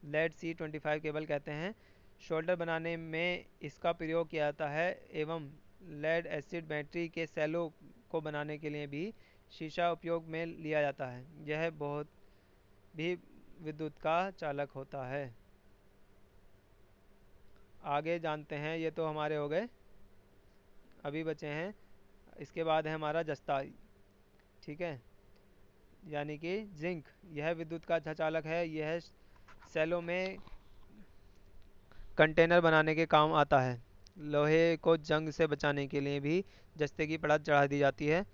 लेड C25 केबल कहते हैं। शोल्डर बनाने में इसका प्रयोग किया जाता है एवं लेड एसिड बैटरी के सेलों को बनाने के लिए भी शीशा उपयोग में लिया जाता है। यह बहुत भी विद्युत का चालक होता है। आगे जानते हैं, ये तो हमारे हो गए, अभी बचे हैं इसके बाद है हमारा जस्ता, ठीक है, यानी कि जिंक। यह विद्युत का अच्छा चालक है। यह सेलों में कंटेनर बनाने के काम आता है। लोहे को जंग से बचाने के लिए भी जस्ते की परत चढ़ा दी जाती है।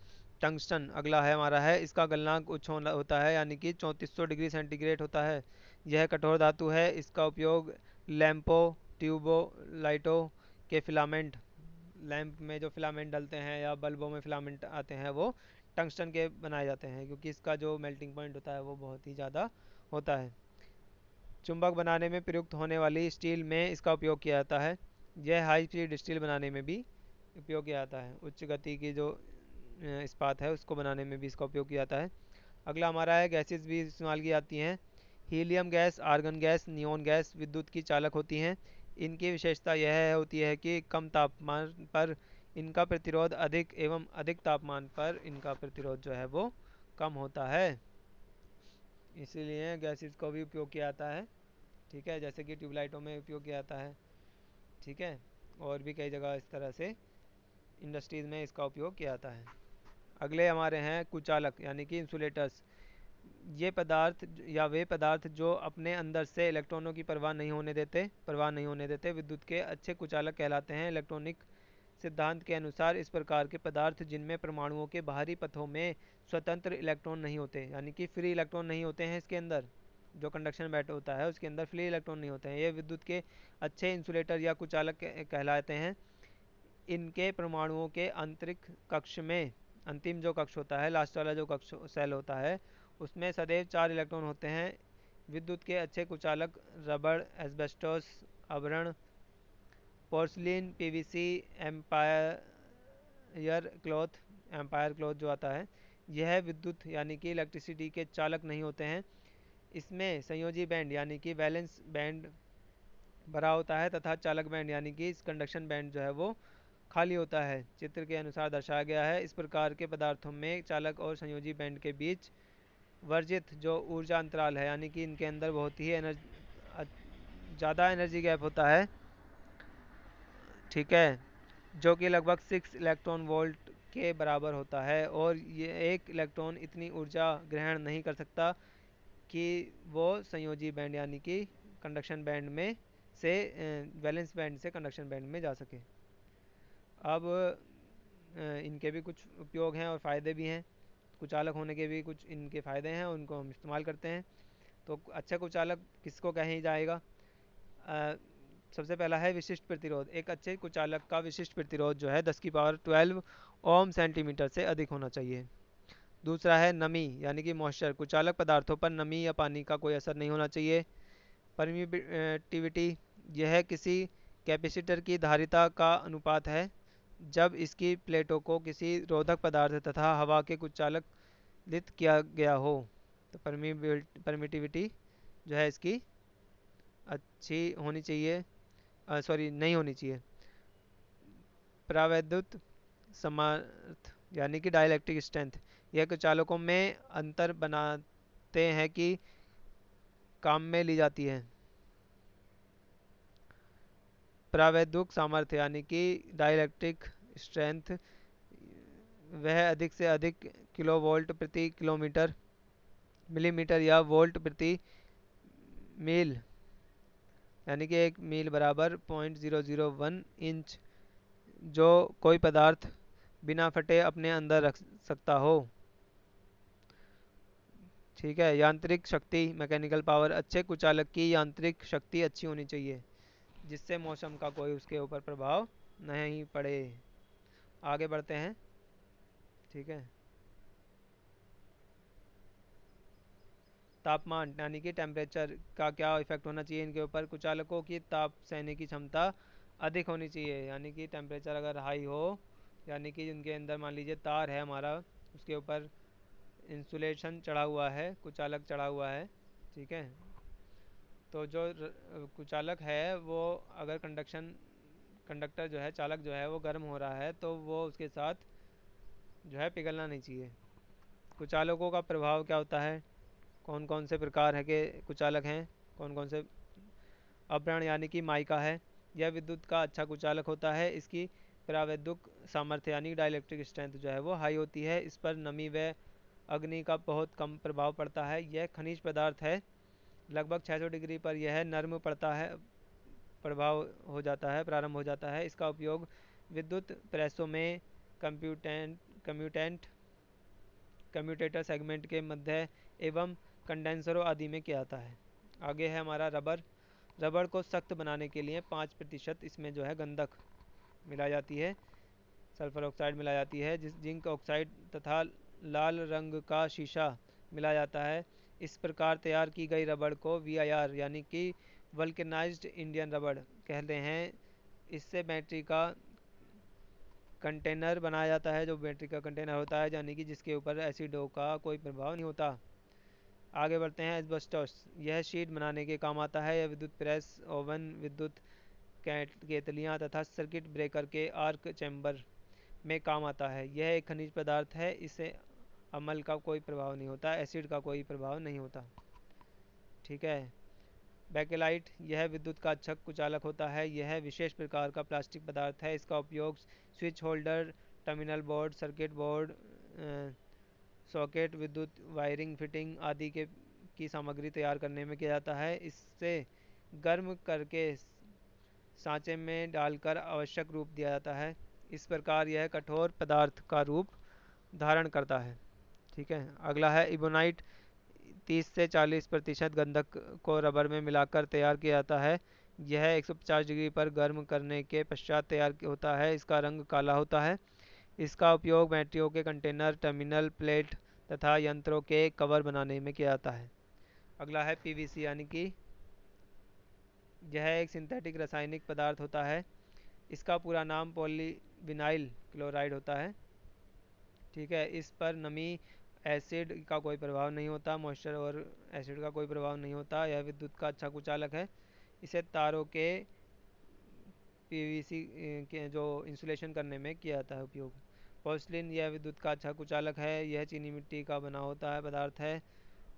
टंगस्टन अगला है हमारा है। इसका गलनांक उच्च होता है, यानी कि 3400 डिग्री सेंटीग्रेड होता है। यह कठोर धातु है। इसका उपयोग लैंपों, ट्यूबों, लाइटों के फिलामेंट, लैंप में जो फिलामेंट डलते हैं या बल्बों में फिलामेंट आते हैं वो टंगस्टन के बनाए जाते हैं, क्योंकि इसका जो मेल्टिंग पॉइंट होता है वो बहुत ही ज़्यादा होता है। चुंबक बनाने में प्रयुक्त होने वाली स्टील में इसका उपयोग किया जाता है। यह हाई स्पीड स्टील बनाने में भी उपयोग किया जाता है। उच्च गति की जो इस्पात है उसको बनाने में भी इसका उपयोग किया जाता है। अगला हमारा है गैसेस भी इस्तेमाल की जाती हैं। Helium gas, argon gas, neon gas विद्युत की चालक होती हैं। इनकी विशेषता यह होती है कि कम तापमान पर इनका प्रतिरोध अधिक एवं अधिक तापमान पर इनका प्रतिरोध जो है वो कम होता है, इसीलिए गैसेस को भी उपयोग किया जाता है, ठीक है, जैसे कि ट्यूबलाइटों में उपयोग किया जाता है, ठीक है, और भी कई जगह इस तरह से इंडस्ट्रीज़ में इसका उपयोग किया जाता है। अगले हमारे हैं कुचालक यानी कि इंसुलेटर्स। ये पदार्थ या वे पदार्थ जो अपने अंदर से इलेक्ट्रॉनों की परवाह नहीं होने देते विद्युत के अच्छे कुचालक कहलाते हैं। इलेक्ट्रॉनिक सिद्धांत के अनुसार इस प्रकार के पदार्थ जिनमें परमाणुओं के बाहरी पथों में स्वतंत्र इलेक्ट्रॉन नहीं होते, यानी कि फ्री इलेक्ट्रॉन नहीं होते हैं, इसके अंदर जो कंडक्शन बैट होता है उसके अंदर फ्री इलेक्ट्रॉन नहीं होते हैं, ये विद्युत के अच्छे इंसुलेटर या कुचालक कहलाते हैं। इनके परमाणुओं के आंतरिक कक्ष में, अंतिम जो कक्ष होता है, लास्ट वाला जो कक्ष सेल होता है, उसमें सदैव 4 इलेक्ट्रॉन होते हैं। विद्युत के अच्छे कुचालक रबड़, एस्बेस्टोस आवरण, पोर्सलिन, पीवीसी, एम्पायर क्लॉथ जो आता है, यह विद्युत यानी कि इलेक्ट्रिसिटी के चालक नहीं होते हैं। इसमें संयोजी बैंड यानी कि वैलेंस बैंड भरा होता है तथा चालक बैंड यानी कि कंडक्शन बैंड जो है वो खाली होता है, चित्र के अनुसार दर्शाया गया है। इस प्रकार के पदार्थों में चालक और संयोजी बैंड के बीच वर्जित जो ऊर्जा अंतराल है, यानी कि इनके अंदर बहुत ही ज़्यादा एनर्जी गैप होता है, ठीक है, जो कि लगभग 6 इलेक्ट्रॉन वोल्ट के बराबर होता है, और ये एक इलेक्ट्रॉन इतनी ऊर्जा ग्रहण नहीं कर सकता कि वो संयोजी बैंड यानी कि कंडक्शन बैंड में से वैलेंस बैंड से कंडक्शन बैंड में जा सके। अब इनके भी कुछ उपयोग हैं और फ़ायदे भी हैं। कुचालक होने के भी कुछ इनके फ़ायदे हैं, उनको हम इस्तेमाल करते हैं। तो अच्छा कुचालक किसको कहीं जाएगा, सबसे पहला है विशिष्ट प्रतिरोध। एक अच्छे कुचालक का विशिष्ट प्रतिरोध जो है 10 की पावर 12 ओम सेंटीमीटर से अधिक होना चाहिए। दूसरा है नमी यानी कि मॉइस्चर। कुचालक पदार्थों पर नमी या पानी का कोई असर नहीं होना चाहिए। परमिटिविटी, यह किसी कैपेसिटर की धारिता का अनुपात है जब इसकी प्लेटों को किसी रोधक पदार्थ तथा हवा के कुचालित किया गया हो। तो परमिटिविटी जो है इसकी अच्छी होनी चाहिए, सॉरी नहीं होनी चाहिए। प्रावैद्युत समर्थ यानी कि डाइलेक्ट्रिक स्ट्रेंथ, यह कुचालकों में अंतर बनाते हैं कि काम में ली जाती है। प्रावैद्युत सामर्थ्य यानी कि डाइलेक्ट्रिक स्ट्रेंथ, वह अधिक से अधिक किलोवोल्ट प्रति किलोमीटर, मिलीमीटर या वोल्ट प्रति मील यानी कि 1 मील बराबर 0.001 इंच जो कोई पदार्थ बिना फटे अपने अंदर रख सकता हो। ठीक है। यांत्रिक शक्ति, मैकेनिकल पावर, अच्छे कुचालक की यांत्रिक शक्ति अच्छी होनी चाहिए जिससे मौसम का कोई उसके ऊपर प्रभाव नहीं पड़े। आगे बढ़ते हैं। ठीक है। तापमान यानी कि टेम्परेचर का क्या इफेक्ट होना चाहिए इनके ऊपर। कुचालकों की ताप सहने की क्षमता अधिक होनी चाहिए यानी कि टेम्परेचर अगर हाई हो, यानी कि इनके अंदर मान लीजिए तार है हमारा, उसके ऊपर इंसुलेशन चढ़ा हुआ है, कुचालक चढ़ा हुआ है। ठीक है। तो जो कुचालक है वो अगर कंडक्टर जो है, चालक जो है वो गर्म हो रहा है तो वो उसके साथ जो है पिघलना नहीं चाहिए। कुचालकों का प्रभाव क्या होता है, कौन कौन से प्रकार है के कुचालक हैं, कौन कौन से। अभ्रण यानी कि माइका है, यह विद्युत का अच्छा कुचालक होता है। इसकी प्रावैद्युत सामर्थ्य यानी डाइलेक्ट्रिक स्ट्रेंथ जो है वो हाई होती है। इस पर नमी व अग्नि का बहुत कम प्रभाव पड़ता है। यह खनिज पदार्थ है, लगभग 600 डिग्री पर यह नर्म पड़ता है, प्रभाव हो जाता है, प्रारंभ हो जाता है। इसका उपयोग विद्युत प्रेसों में कम्प्यूटेंट कम्यूटेंट कम्यूटेटर सेगमेंट के मध्य एवं कंडेंसरों आदि में किया जाता है। आगे है हमारा रबर। रबर को सख्त बनाने के लिए 5% इसमें जो है गंधक मिलाई जाती है, सल्फर ऑक्साइड मिलाई जाती है, जिस जिंक ऑक्साइड तथा लाल रंग का शीशा मिलाया जाता है। इस प्रकार तैयार की गई रबड़ को VIR यानी कि वल्केनाइज्ड इंडियन रबड़ कहते हैं। इससे बैटरी का कंटेनर बनाया जाता है, जो बैटरी का कंटेनर होता है यानी कि जिसके ऊपर एसिडों का कोई प्रभाव नहीं होता। आगे बढ़ते हैं। एस्बेस्टोस, यह शीट बनाने के काम आता है। यह विद्युत प्रेस, ओवन, विद्युत केतलियाँ तथा सर्किट ब्रेकर के आर्क चैम्बर में काम आता है। यह एक खनिज पदार्थ है, इसे अम्ल का कोई प्रभाव नहीं होता, एसिड का कोई प्रभाव नहीं होता। ठीक है। बैकेलाइट, यह विद्युत का अच्छा कुचालक होता है। यह विशेष प्रकार का प्लास्टिक पदार्थ है। इसका उपयोग switch holder, terminal board, circuit board, socket, विद्युत वायरिंग फिटिंग आदि के की सामग्री तैयार करने में किया जाता है। इससे गर्म करके सांचे में डालकर आवश्यक रूप दिया जाता है। इस प्रकार यह कठोर पदार्थ का रूप धारण करता है। ठीक है। अगला है इबोनाइट। 30 से 40% गंधक को रबर में मिलाकर तैयार किया जाता है। यह 150 डिग्री पर गर्म करने के पश्चात तैयार होता है। इसका रंग काला होता है। इसका उपयोग बैटरियों के कंटेनर, टर्मिनल प्लेट तथा यंत्रों के कवर बनाने में किया जाता है। अगला है PVC यानी कि यह एक सिंथेटिक रासायनिक पदार्थ होता है। इसका पूरा नाम पॉलीविनाइल क्लोराइड होता है। ठीक है। इस पर नमी, एसिड का कोई प्रभाव नहीं होता, मॉइस्चर और एसिड का कोई प्रभाव नहीं होता। यह विद्युत का अच्छा कुचालक है। इसे तारों के PVC के जो इंसुलेशन करने में किया जाता है उपयोग। पोर्सिलिन, यह विद्युत का अच्छा कुचालक है। यह चीनी मिट्टी का बना होता है पदार्थ है।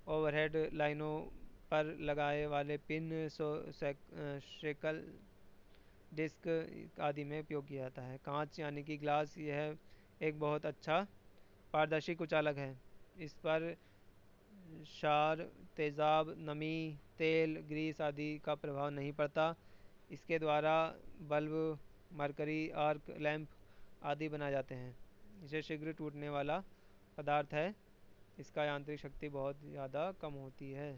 ओवरहेड लाइनों पर लगाए वाले पिन, शेकल, डिस्क आदि में उपयोग किया जाता है। कांच यानी कि ग्लास, यह एक बहुत अच्छा पारदर्शी कुचालक है। इस पर क्षार, तेजाब, नमी, तेल, ग्रीस आदि का प्रभाव नहीं पड़ता। इसके द्वारा बल्ब, मरकरी, आर्क लैंप आदि बनाए जाते हैं। इसे शीघ्र टूटने वाला पदार्थ है। इसका यांत्रिक शक्ति बहुत ज़्यादा कम होती है।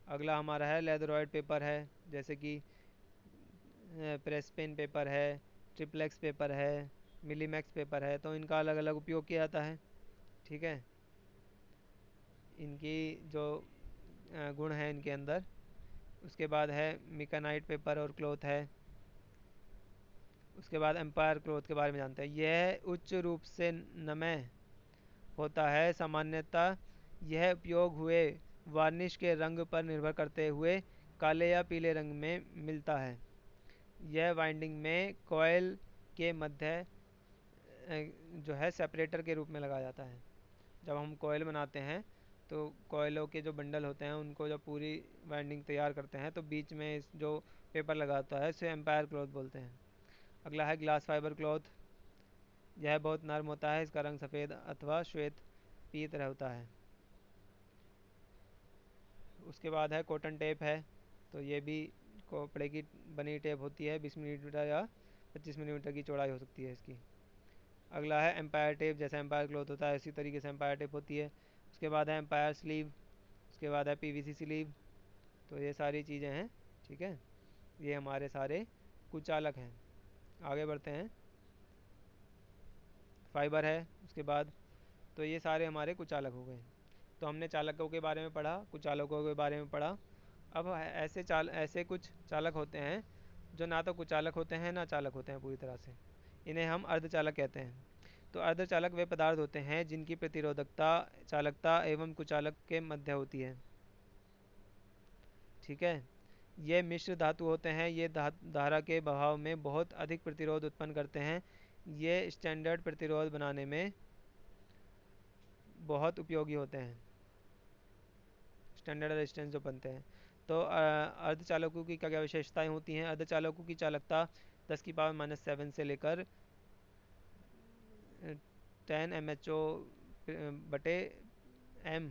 अगला हमारा है लेदरॉयड पेपर है, जैसे कि प्रेस पेन पेपर है, ट्रिप्लेक्स पेपर है, मिलीमैक्स पेपर है, तो इनका अलग अलग उपयोग किया जाता है। ठीक है, इनकी जो गुण है इनके अंदर। उसके बाद है मिकानाइट पेपर और क्लॉथ है। उसके बाद एम्पायर क्लॉथ के बारे में जानते हैं। यह उच्च रूप से नम्य होता है। सामान्यतः यह उपयोग हुए वार्निश के रंग पर निर्भर करते हुए काले या पीले रंग में मिलता है। यह वाइंडिंग में कॉयल के मध्य जो है सेपरेटर के रूप में लगाया जाता है। जब हम कॉयल बनाते हैं तो कॉयलों के जो बंडल होते हैं उनको जब पूरी वाइंडिंग तैयार करते हैं तो बीच में जो पेपर लगाता है इसे एम्पायर क्लॉथ बोलते हैं। अगला है ग्लास फाइबर क्लॉथ। यह बहुत नरम होता है। इसका रंग सफ़ेद अथवा श्वेत पीत होता है। उसके बाद है कॉटन टेप है। तो ये भी कपड़े की बनी टेप होती है। 20 मिलीमीटर या 25 मिलीमीटर की चौड़ाई हो सकती है इसकी। अगला है एम्पायर टेप। जैसे एम्पायर क्लॉथ होता है इसी तरीके से एम्पायर टेप होती है। उसके बाद है एम्पायर स्लीव। उसके बाद है पीवीसी स्लीव। तो ये सारी चीज़ें हैं। ठीक है, ये हमारे सारे कुचालक हैं। आगे बढ़ते हैं। फाइबर है उसके बाद। तो ये सारे हमारे कुचालक हो गए। तो हमने चालकों के बारे में पढ़ा, कुचालकों के बारे में पढ़ा। अब ऐसे कुछ चालक होते हैं जो ना तो कुचालक होते हैं ना चालक होते हैं पूरी तरह से। इन्हें हम अर्धचालक कहते हैं। तो अर्धचालक वे पदार्थ होते हैं जिनकी प्रतिरोधकता चालकता एवं कुचालक के मध्य होती है। ठीक है, ये मिश्र धातु होते हैं। ये धारा के बहाव में बहुत अधिक प्रतिरोध उत्पन्न करते हैं। ये स्टैंडर्ड प्रतिरोध बनाने में बहुत उपयोगी होते हैं। स्टैंडर्ड रेजिस्टेंस जो बनते हैं। तो अर्धचालकों की क्या क्या विशेषताएं होती हैं। अर्धचालकों की चालकता 10⁻⁻7 से लेकर 10 mho बटे m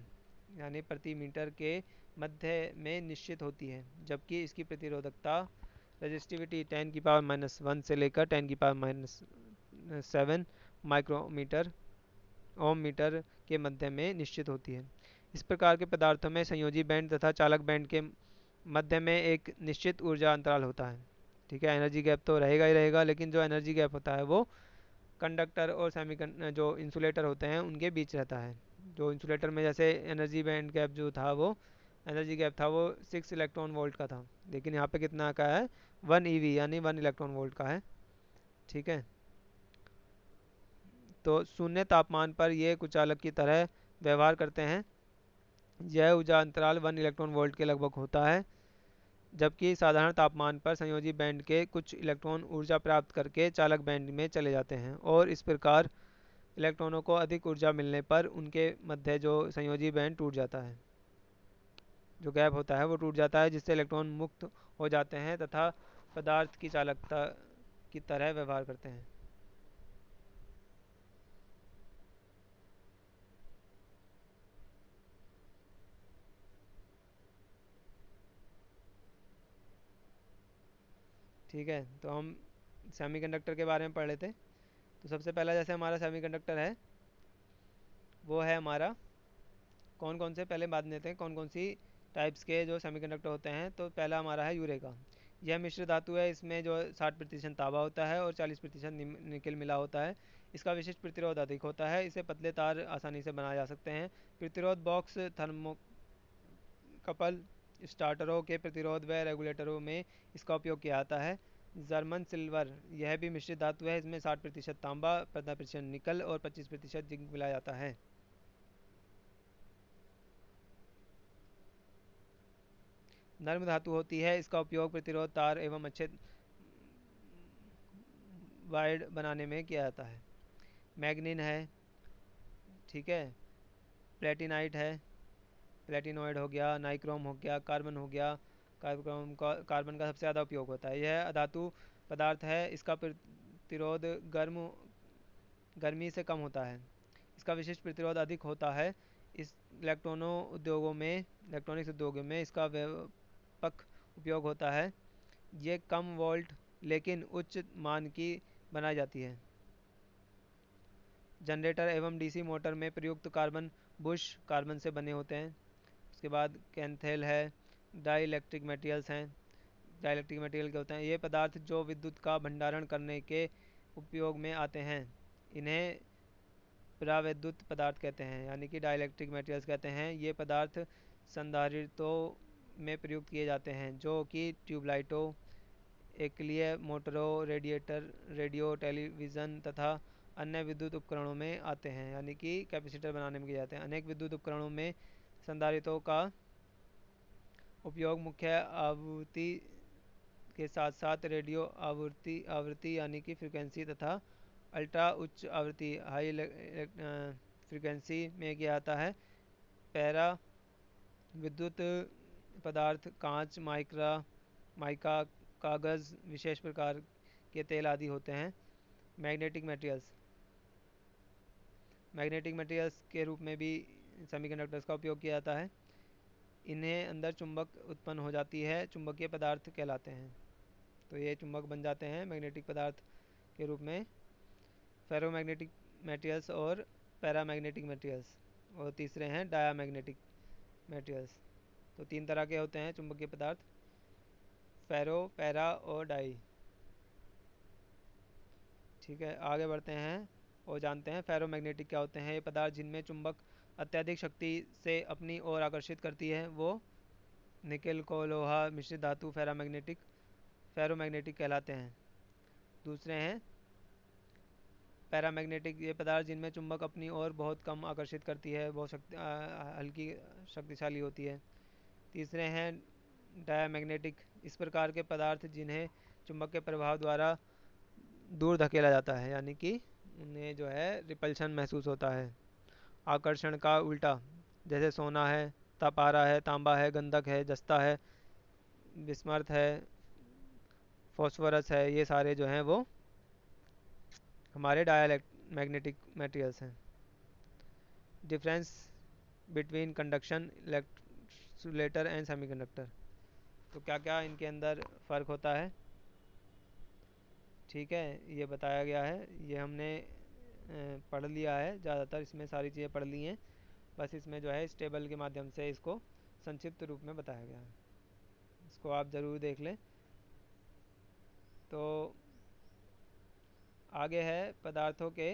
यानी प्रति मीटर के मध्य में निश्चित होती है। जबकि इसकी प्रतिरोधकता रजिस्टिविटी 10⁻⁻1 से लेकर 10⁻⁻7 माइक्रोमीटर ओम मीटर के मध्य में निश्चित होती है। इस प्रकार के पदार्थों में संयोजी बैंड तथा चालक बैंड के मध्य में एक निश्चित ऊर्जा अंतराल होता है। ठीक है, एनर्जी गैप तो रहेगा ही रहेगा, लेकिन जो एनर्जी गैप होता है वो कंडक्टर और जो इंसुलेटर होते हैं उनके बीच रहता है। जो इंसुलेटर में जैसे एनर्जी बैंड गैप जो था वो एनर्जी गैप था वो 6 इलेक्ट्रॉन वोल्ट का था, लेकिन यहाँ पे कितना का है 1 eV यानी 1 इलेक्ट्रॉन वोल्ट का है। ठीक है, तो शून्य तापमान पर ये कुचालक की तरह व्यवहार करते हैं। यह ऊर्जा अंतराल 1 इलेक्ट्रॉन वोल्ट के लगभग होता है, जबकि साधारण तापमान पर संयोजी बैंड के कुछ इलेक्ट्रॉन ऊर्जा प्राप्त करके चालक बैंड में चले जाते हैं और इस प्रकार इलेक्ट्रॉनों को अधिक ऊर्जा मिलने पर उनके मध्य जो संयोजी बैंड टूट जाता है, जो गैप होता है वो टूट जाता है, जिससे इलेक्ट्रॉन मुक्त हो जाते हैं तथा पदार्थ की चालकता की तरह व्यवहार करते हैं। ठीक है, तो हम सेमीकंडक्टर के बारे में पढ़ लेते हैं। तो सबसे पहला जैसे हमारा सेमीकंडक्टर है वो है हमारा कौन कौन से, पहले बात लेते हैं कौन कौन सी टाइप्स के जो सेमीकंडक्टर होते हैं। तो पहला हमारा है यूरेका। यह मिश्र धातु है। इसमें जो 60% तांबा होता है और 40% निकेल मिला होता है। इसका विशिष्ट प्रतिरोध अधिक होता है। इसे पतले तार आसानी से बनाए जा सकते हैं। प्रतिरोध बॉक्स थर्मोकपल स्टार्टरों के प्रतिरोध व रेगुलेटरों में इसका उपयोग किया जाता है। जर्मन सिल्वर, यह भी मिश्रित धातु है। इसमें 60% तांबा, 15% निकल और 25% जिंक मिलाया जाता है। नर्म धातु होती है। इसका उपयोग प्रतिरोध तार एवं अच्छे वायर्ड बनाने में किया जाता है। मैग्नीन है। ठीक है, प्लेटिनाइट है, प्लेटिनॉइड हो गया, नाइक्रोम हो गया, कार्बन हो गया। कार्बन का सबसे ज़्यादा उपयोग होता है। यह अधातु पदार्थ है। इसका प्रतिरोध गर्मी से कम होता है। इसका विशिष्ट प्रतिरोध अधिक होता है। इस इलेक्ट्रॉनिक्स उद्योगों में इसका व्यापक उपयोग होता है। ये कम वोल्ट लेकिन उच्च मान की बनाई जाती है। जनरेटर एवं डीसी मोटर में प्रयुक्त कार्बन बुश कार्बन से बने होते हैं। उसके बाद कैंथेल है, डाई इलेक्ट्रिक मटेरियल्स हैं। डाइलेक्ट्रिक मटेरियल के होते हैं ये पदार्थ जो विद्युत का भंडारण करने के उपयोग में आते हैं, इन्हें परावैद्युत पदार्थ कहते हैं, यानी कि डाइलेक्ट्रिक मटेरियल्स कहते हैं। ये पदार्थ संधारित्रों में प्रयुक्त किए जाते हैं, जो कि ट्यूबलाइटों, एकलीय मोटरों, रेडिएटर, रेडियो, टेलीविज़न तथा अन्य विद्युत उपकरणों में आते हैं, यानी कि कैपेसिटर बनाने में किए जाते हैं। अनेक विद्युत उपकरणों में संधारित्रों का उपयोग मुख्य आवृत्ति के साथ साथ रेडियो आवृत्ति आवृत्ति यानी कि फ्रीक्वेंसी तथा अल्ट्रा उच्च आवृत्ति हाई फ्रीक्वेंसी में किया जाता है। पैरा विद्युत पदार्थ कांच, माइका, कागज़, विशेष प्रकार के तेल आदि होते हैं। मैग्नेटिक मटेरियल्स, मैग्नेटिक मटेरियल्स के रूप में भी सेमीकंडक्टर्स का उपयोग किया जाता है। इन्हें अंदर चुंबक उत्पन्न हो जाती है, चुंबकीय पदार्थ कहलाते हैं। तो ये चुंबक बन जाते हैं मैग्नेटिक पदार्थ के रूप में। फेरोमैग्नेटिक मटेरियल्स और पैरामैग्नेटिक मटेरियल्स, और तीसरे हैं डायामैग्नेटिक मटेरियल्स। तो तीन तरह के होते हैं चुंबकीय पदार्थ, फेरो, पैरा और डाई। ठीक है, आगे बढ़ते हैं और जानते हैं फेरोमैग्नेटिक क्या होते हैं। ये पदार्थ जिनमें चुंबक अत्यधिक शक्ति से अपनी ओर आकर्षित करती है वो निकेल को लोहा मिश्रित धातु फेरोमैग्नेटिक कहलाते हैं। दूसरे हैं पैरामैग्नेटिक, ये पदार्थ जिनमें चुंबक अपनी ओर बहुत कम आकर्षित करती है, बहुत हल्की शक्तिशाली होती है। तीसरे हैं डायामैग्नेटिक, इस प्रकार के पदार्थ जिन्हें चुंबक के प्रभाव द्वारा दूर धकेला जाता है, यानी कि उन्हें जो है रिपल्शन महसूस होता है, आकर्षण का उल्टा। जैसे सोना है, तापारा है, तांबा है, गंधक है, जस्ता है, बिस्मर्थ है, फॉस्फोरस है, ये सारे जो हैं वो हमारे मैग्नेटिक मटेरियल्स हैं। Difference between conduction, insulator and semiconductor, तो क्या क्या इनके अंदर फ़र्क होता है, ठीक है, ये बताया गया है। ये हमने पढ़ लिया है, ज़्यादातर इसमें सारी चीज़ें पढ़ ली हैं, बस इसमें जो है इस टेबल के माध्यम से इसको संक्षिप्त रूप में बताया गया है, इसको आप ज़रूर देख लें। तो आगे है पदार्थों के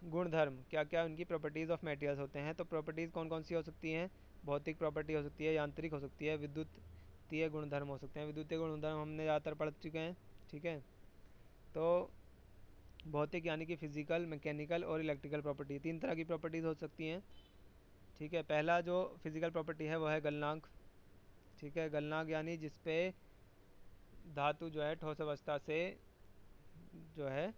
गुणधर्म, क्या क्या उनकी प्रॉपर्टीज़ ऑफ मटेरियल्स होते हैं। तो प्रॉपर्टीज़ कौन कौन सी हो सकती हैं, भौतिक प्रॉपर्टी हो सकती है, यांत्रिक हो सकती है, विद्युतीय गुणधर्म हो सकते हैं। विद्युतीय गुणधर्म हमने ज़्यादातर पढ़ चुके हैं, ठीक है। तो भौतिक यानी कि फिजिकल, मैकेनिकल और इलेक्ट्रिकल प्रॉपर्टी, तीन तरह की प्रॉपर्टीज़ हो सकती हैं, ठीक है। पहला जो फिजिकल प्रॉपर्टी है वो है गलनांक, ठीक है। गलनांक यानी जिसपे धातु जो है ठोस अवस्था से जो है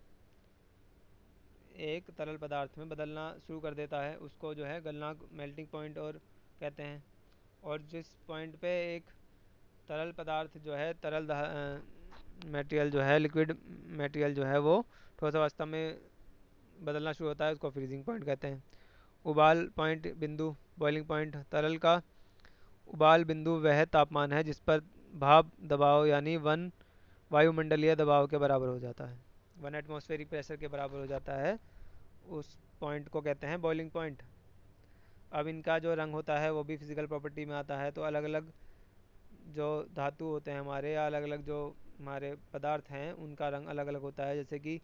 एक तरल पदार्थ में बदलना शुरू कर देता है, उसको जो है गलनांक, मेल्टिंग पॉइंट और कहते हैं। और जिस पॉइंट पे एक तरल पदार्थ जो है मटेरियल जो है लिक्विड मटेरियल जो है वो ठोस अवस्था में बदलना शुरू होता है, उसको फ्रीजिंग पॉइंट कहते हैं। उबाल पॉइंट बिंदु, बॉइलिंग पॉइंट, तरल का उबाल बिंदु वह तापमान है जिस पर भाप दबाव यानी वन वायुमंडलीय दबाव के बराबर हो जाता है, वन एटमॉस्फेरिक प्रेशर के बराबर हो जाता है, उस पॉइंट को कहते हैं बॉइलिंग पॉइंट। अब इनका जो रंग होता है वो भी फिजिकल प्रॉपर्टी में आता है। तो अलग अलग जो धातु होते हैं हमारे, या अलग अलग जो हमारे पदार्थ हैं उनका रंग अलग अलग होता है, जैसे कि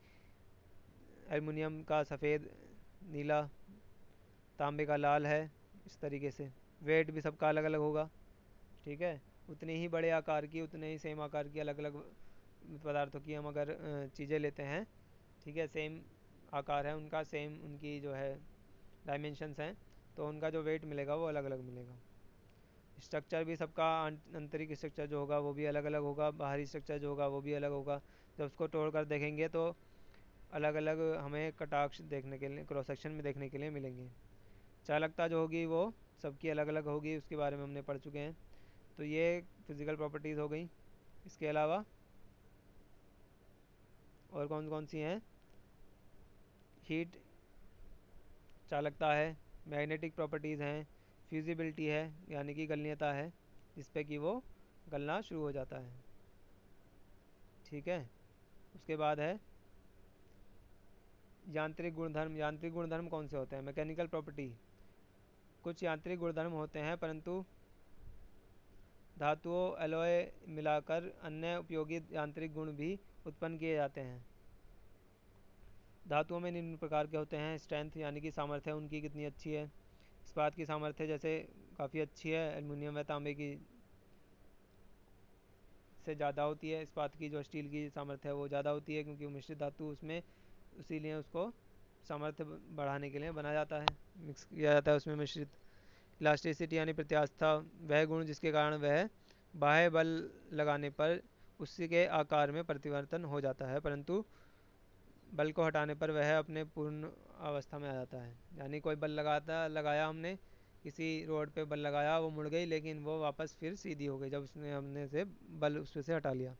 एल्युमिनियम का सफ़ेद, नीला, तांबे का लाल है, इस तरीके से। वेट भी सबका अलग अलग होगा, ठीक है। उतने ही बड़े आकार की, उतने ही सेम आकार की अलग अलग पदार्थों की हम अगर चीज़ें लेते हैं, ठीक है, सेम आकार है उनका, सेम उनकी जो है डायमेंशंस हैं, तो उनका जो वेट मिलेगा वो अलग अलग मिलेगा। स्ट्रक्चर भी सबका, आंतरिक स्ट्रक्चर जो होगा वो भी अलग अलग होगा, बाहरी स्ट्रक्चर जो होगा वो भी अलग होगा। जब उसको तोड़ कर देखेंगे तो अलग अलग हमें कटाक्ष देखने के लिए, क्रॉस सेक्शन में देखने के लिए मिलेंगे। चालकता जो होगी वो सबकी अलग अलग होगी, उसके बारे में हमने पढ़ चुके हैं। तो ये फिज़िकल प्रॉपर्टीज़ हो गई। इसके अलावा और कौन कौन सी हैं, हीट चालकता है, मैग्नेटिक प्रॉपर्टीज़ हैं, फ्यूजिबिलिटी है यानी कि गलनीयता है, जिस पे कि वो गलना शुरू हो जाता है, ठीक है। उसके बाद है यांत्रिक गुणधर्म। यांत्रिक गुणधर्म कौन से होते हैं, मैकेनिकल प्रॉपर्टी। कुछ यांत्रिक गुणधर्म होते हैं परंतु धातुओं एलॉय मिलाकर अन्य उपयोगी यांत्रिक गुण भी उत्पन्न किए जाते हैं। धातुओं में निम्न प्रकार के होते हैं। स्ट्रेंथ यानी कि सामर्थ्य उनकी कितनी अच्छी है। इस्पात की सामर्थ्य जैसे काफ़ी अच्छी है, एल्युमिनियम व तांबे की से ज़्यादा होती है। इस्पात की जो स्टील की सामर्थ्य है वो ज़्यादा होती है, क्योंकि मिश्रित धातु उसमें, इसीलिए उसको सामर्थ्य बढ़ाने के लिए बनाया जाता है, मिक्स किया जाता है उसमें मिश्रित। इलास्टिसिटी यानी प्रत्यास्थता, वह गुण जिसके कारण वह बाह्य बल लगाने पर उसी के आकार में परिवर्तन हो जाता है, परंतु बल को हटाने पर वह अपने पूर्ण अवस्था में आ जाता है। यानी कोई बल लगाया हमने, किसी रोड पे बल लगाया, वो मुड़ गई, लेकिन वो वापस फिर सीधी हो गई जब उसने हमने से बल उस पे से हटा लिया।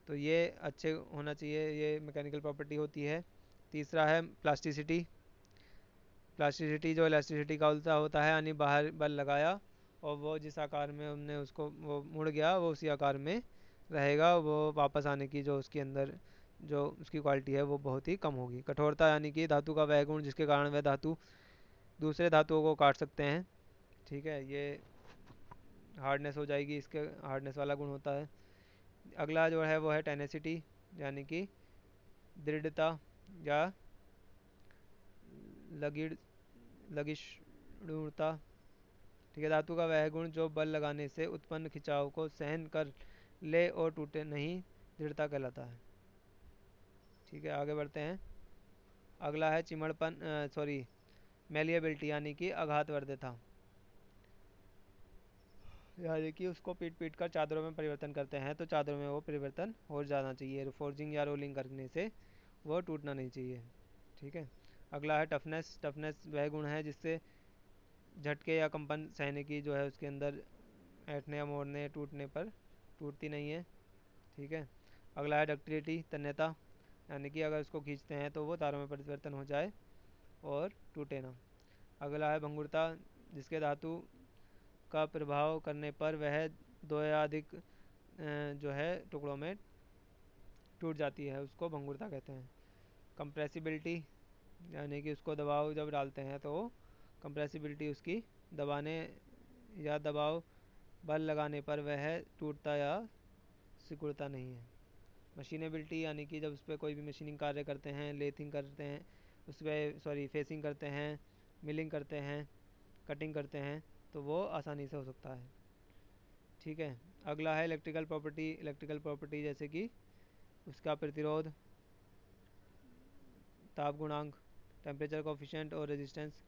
तो ये अच्छे होना चाहिए, ये मैकेनिकल प्रॉपर्टी होती है। तीसरा है प्लास्टिसिटी। प्लास्टिसिटी जो इलास्टिसिटी का उल्टा होता है, यानी बाहर बल लगाया और वो जिस आकार में हमने उसको, वो मुड़ गया, वो उसी आकार में रहेगा, वो वापस आने की जो उसके अंदर जो उसकी क्वालिटी है वो बहुत ही कम होगी। कठोरता यानी कि धातु का वह गुण जिसके कारण वह धातु दूसरे धातुओं को काट सकते हैं। ठीक है, ये हार्डनेस हो जाएगी, इसके हार्डनेस वाला गुण होता है। अगला जो है वो है टेनेसिटी, यानी कि दृढ़ता या लगिड़ लगिष्णुता। ठीक है, धातु का वह गुण जो बल लगाने से उत्पन्न खिंचाव को सहन कर ले और टूटे नहीं, दृढ़ता कहलाता है। ठीक है, आगे बढ़ते हैं। अगला है चिमड़पन, सॉरी, मेलिएबिलिटी यानी कि आघातवर्धता। यानी कि उसको पीट पीट कर चादरों में परिवर्तन करते हैं, तो चादरों में वो परिवर्तन हो जाना चाहिए, फोर्जिंग या रोलिंग करने से वो टूटना नहीं चाहिए। ठीक है, अगला है टफनेस। टफनेस वह गुण है जिससे झटके या कंपन सहने की जो है उसके अंदर ऐंठने या मोड़ने टूटने पर टूटती नहीं है। ठीक है, अगला है डक्टिलिटी, तन्यता, यानी कि अगर उसको खींचते हैं तो वो तारों में परिवर्तन हो जाए और टूटे ना। अगला है भंगुरता, जिसके धातु का प्रभाव करने पर वह दो या अधिक जो है टुकड़ों में टूट जाती है, उसको भंगुरता कहते हैं। कंप्रेसिबिलिटी, यानी कि उसको दबाव जब डालते हैं तो कंप्रेसिबिलिटी उसकी दबाने या दबाव बल लगाने पर वह टूटता या सिकुड़ता नहीं है। मशीनेबिलिटी, यानी कि जब उस पर कोई भी मशीनिंग कार्य करते हैं, लेथिंग करते हैं, उस पर सॉरी फेसिंग करते हैं, मिलिंग करते हैं, कटिंग करते हैं, तो वो आसानी से हो सकता है। ठीक है, अगला है इलेक्ट्रिकल प्रॉपर्टी। इलेक्ट्रिकल प्रॉपर्टी जैसे कि उसका प्रतिरोध, ताप गुणांक, टेम्परेचर कोफिशिएंट और रेजिस्टेंस।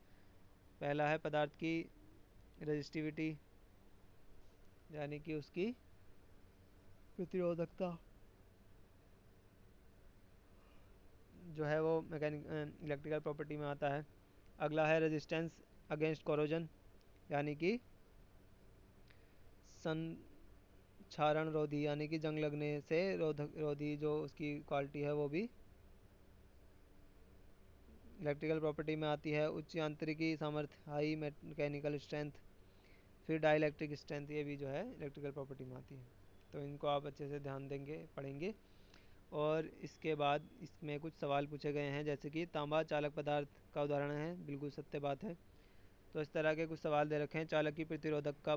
पहला है पदार्थ की रेजिस्टिविटी, यानी कि उसकी प्रतिरोधकता जो है वो मैकेनिक इलेक्ट्रिकल प्रॉपर्टी में आता है। अगला है रेजिस्टेंस अगेंस्ट कोरोजन, यानी कि संक्षारण रोधी, यानी कि जंग लगने से रोधी जो उसकी क्वालिटी है वो भी इलेक्ट्रिकल प्रॉपर्टी में आती है। उच्च यांत्रिकी सामर्थ्य, हाई मैकेनिकल स्ट्रेंथ, फिर डाइलेक्ट्रिक स्ट्रेंथ, ये भी जो है इलेक्ट्रिकल प्रॉपर्टी में आती है। तो इनको आप अच्छे से ध्यान देंगे, पढ़ेंगे। और इसके बाद इसमें कुछ सवाल पूछे गए हैं, जैसे कि तांबा चालक पदार्थ का उदाहरण है, बिल्कुल सत्य बात है। तो इस तरह के कुछ सवाल दे रखे हैं। चालक की प्रतिरोधक का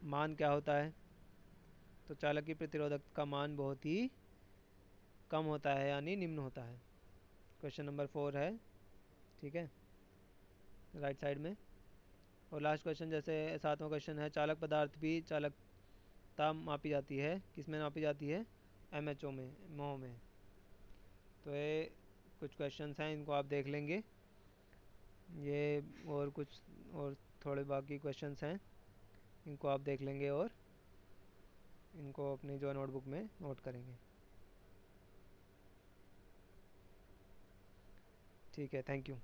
मान क्या होता है? तो चालक की प्रतिरोधक का मान बहुत ही कम होता है, यानी निम्न होता है। क्वेश्चन नंबर 4 है। ठीक है, राइट साइड में। और लास्ट क्वेश्चन, जैसे 7वां क्वेश्चन है, चालक पदार्थ भी चालकता मापी जाती है, किसमें मापी जाती है? एमएचओ में, मोह में। तो ये कुछ क्वेश्चंस हैं, इनको आप देख लेंगे। ये और कुछ और थोड़े बाकी क्वेश्चंस हैं, इनको आप देख लेंगे और इनको अपनी जो नोटबुक में नोट करेंगे। ठीक है, थैंक यू।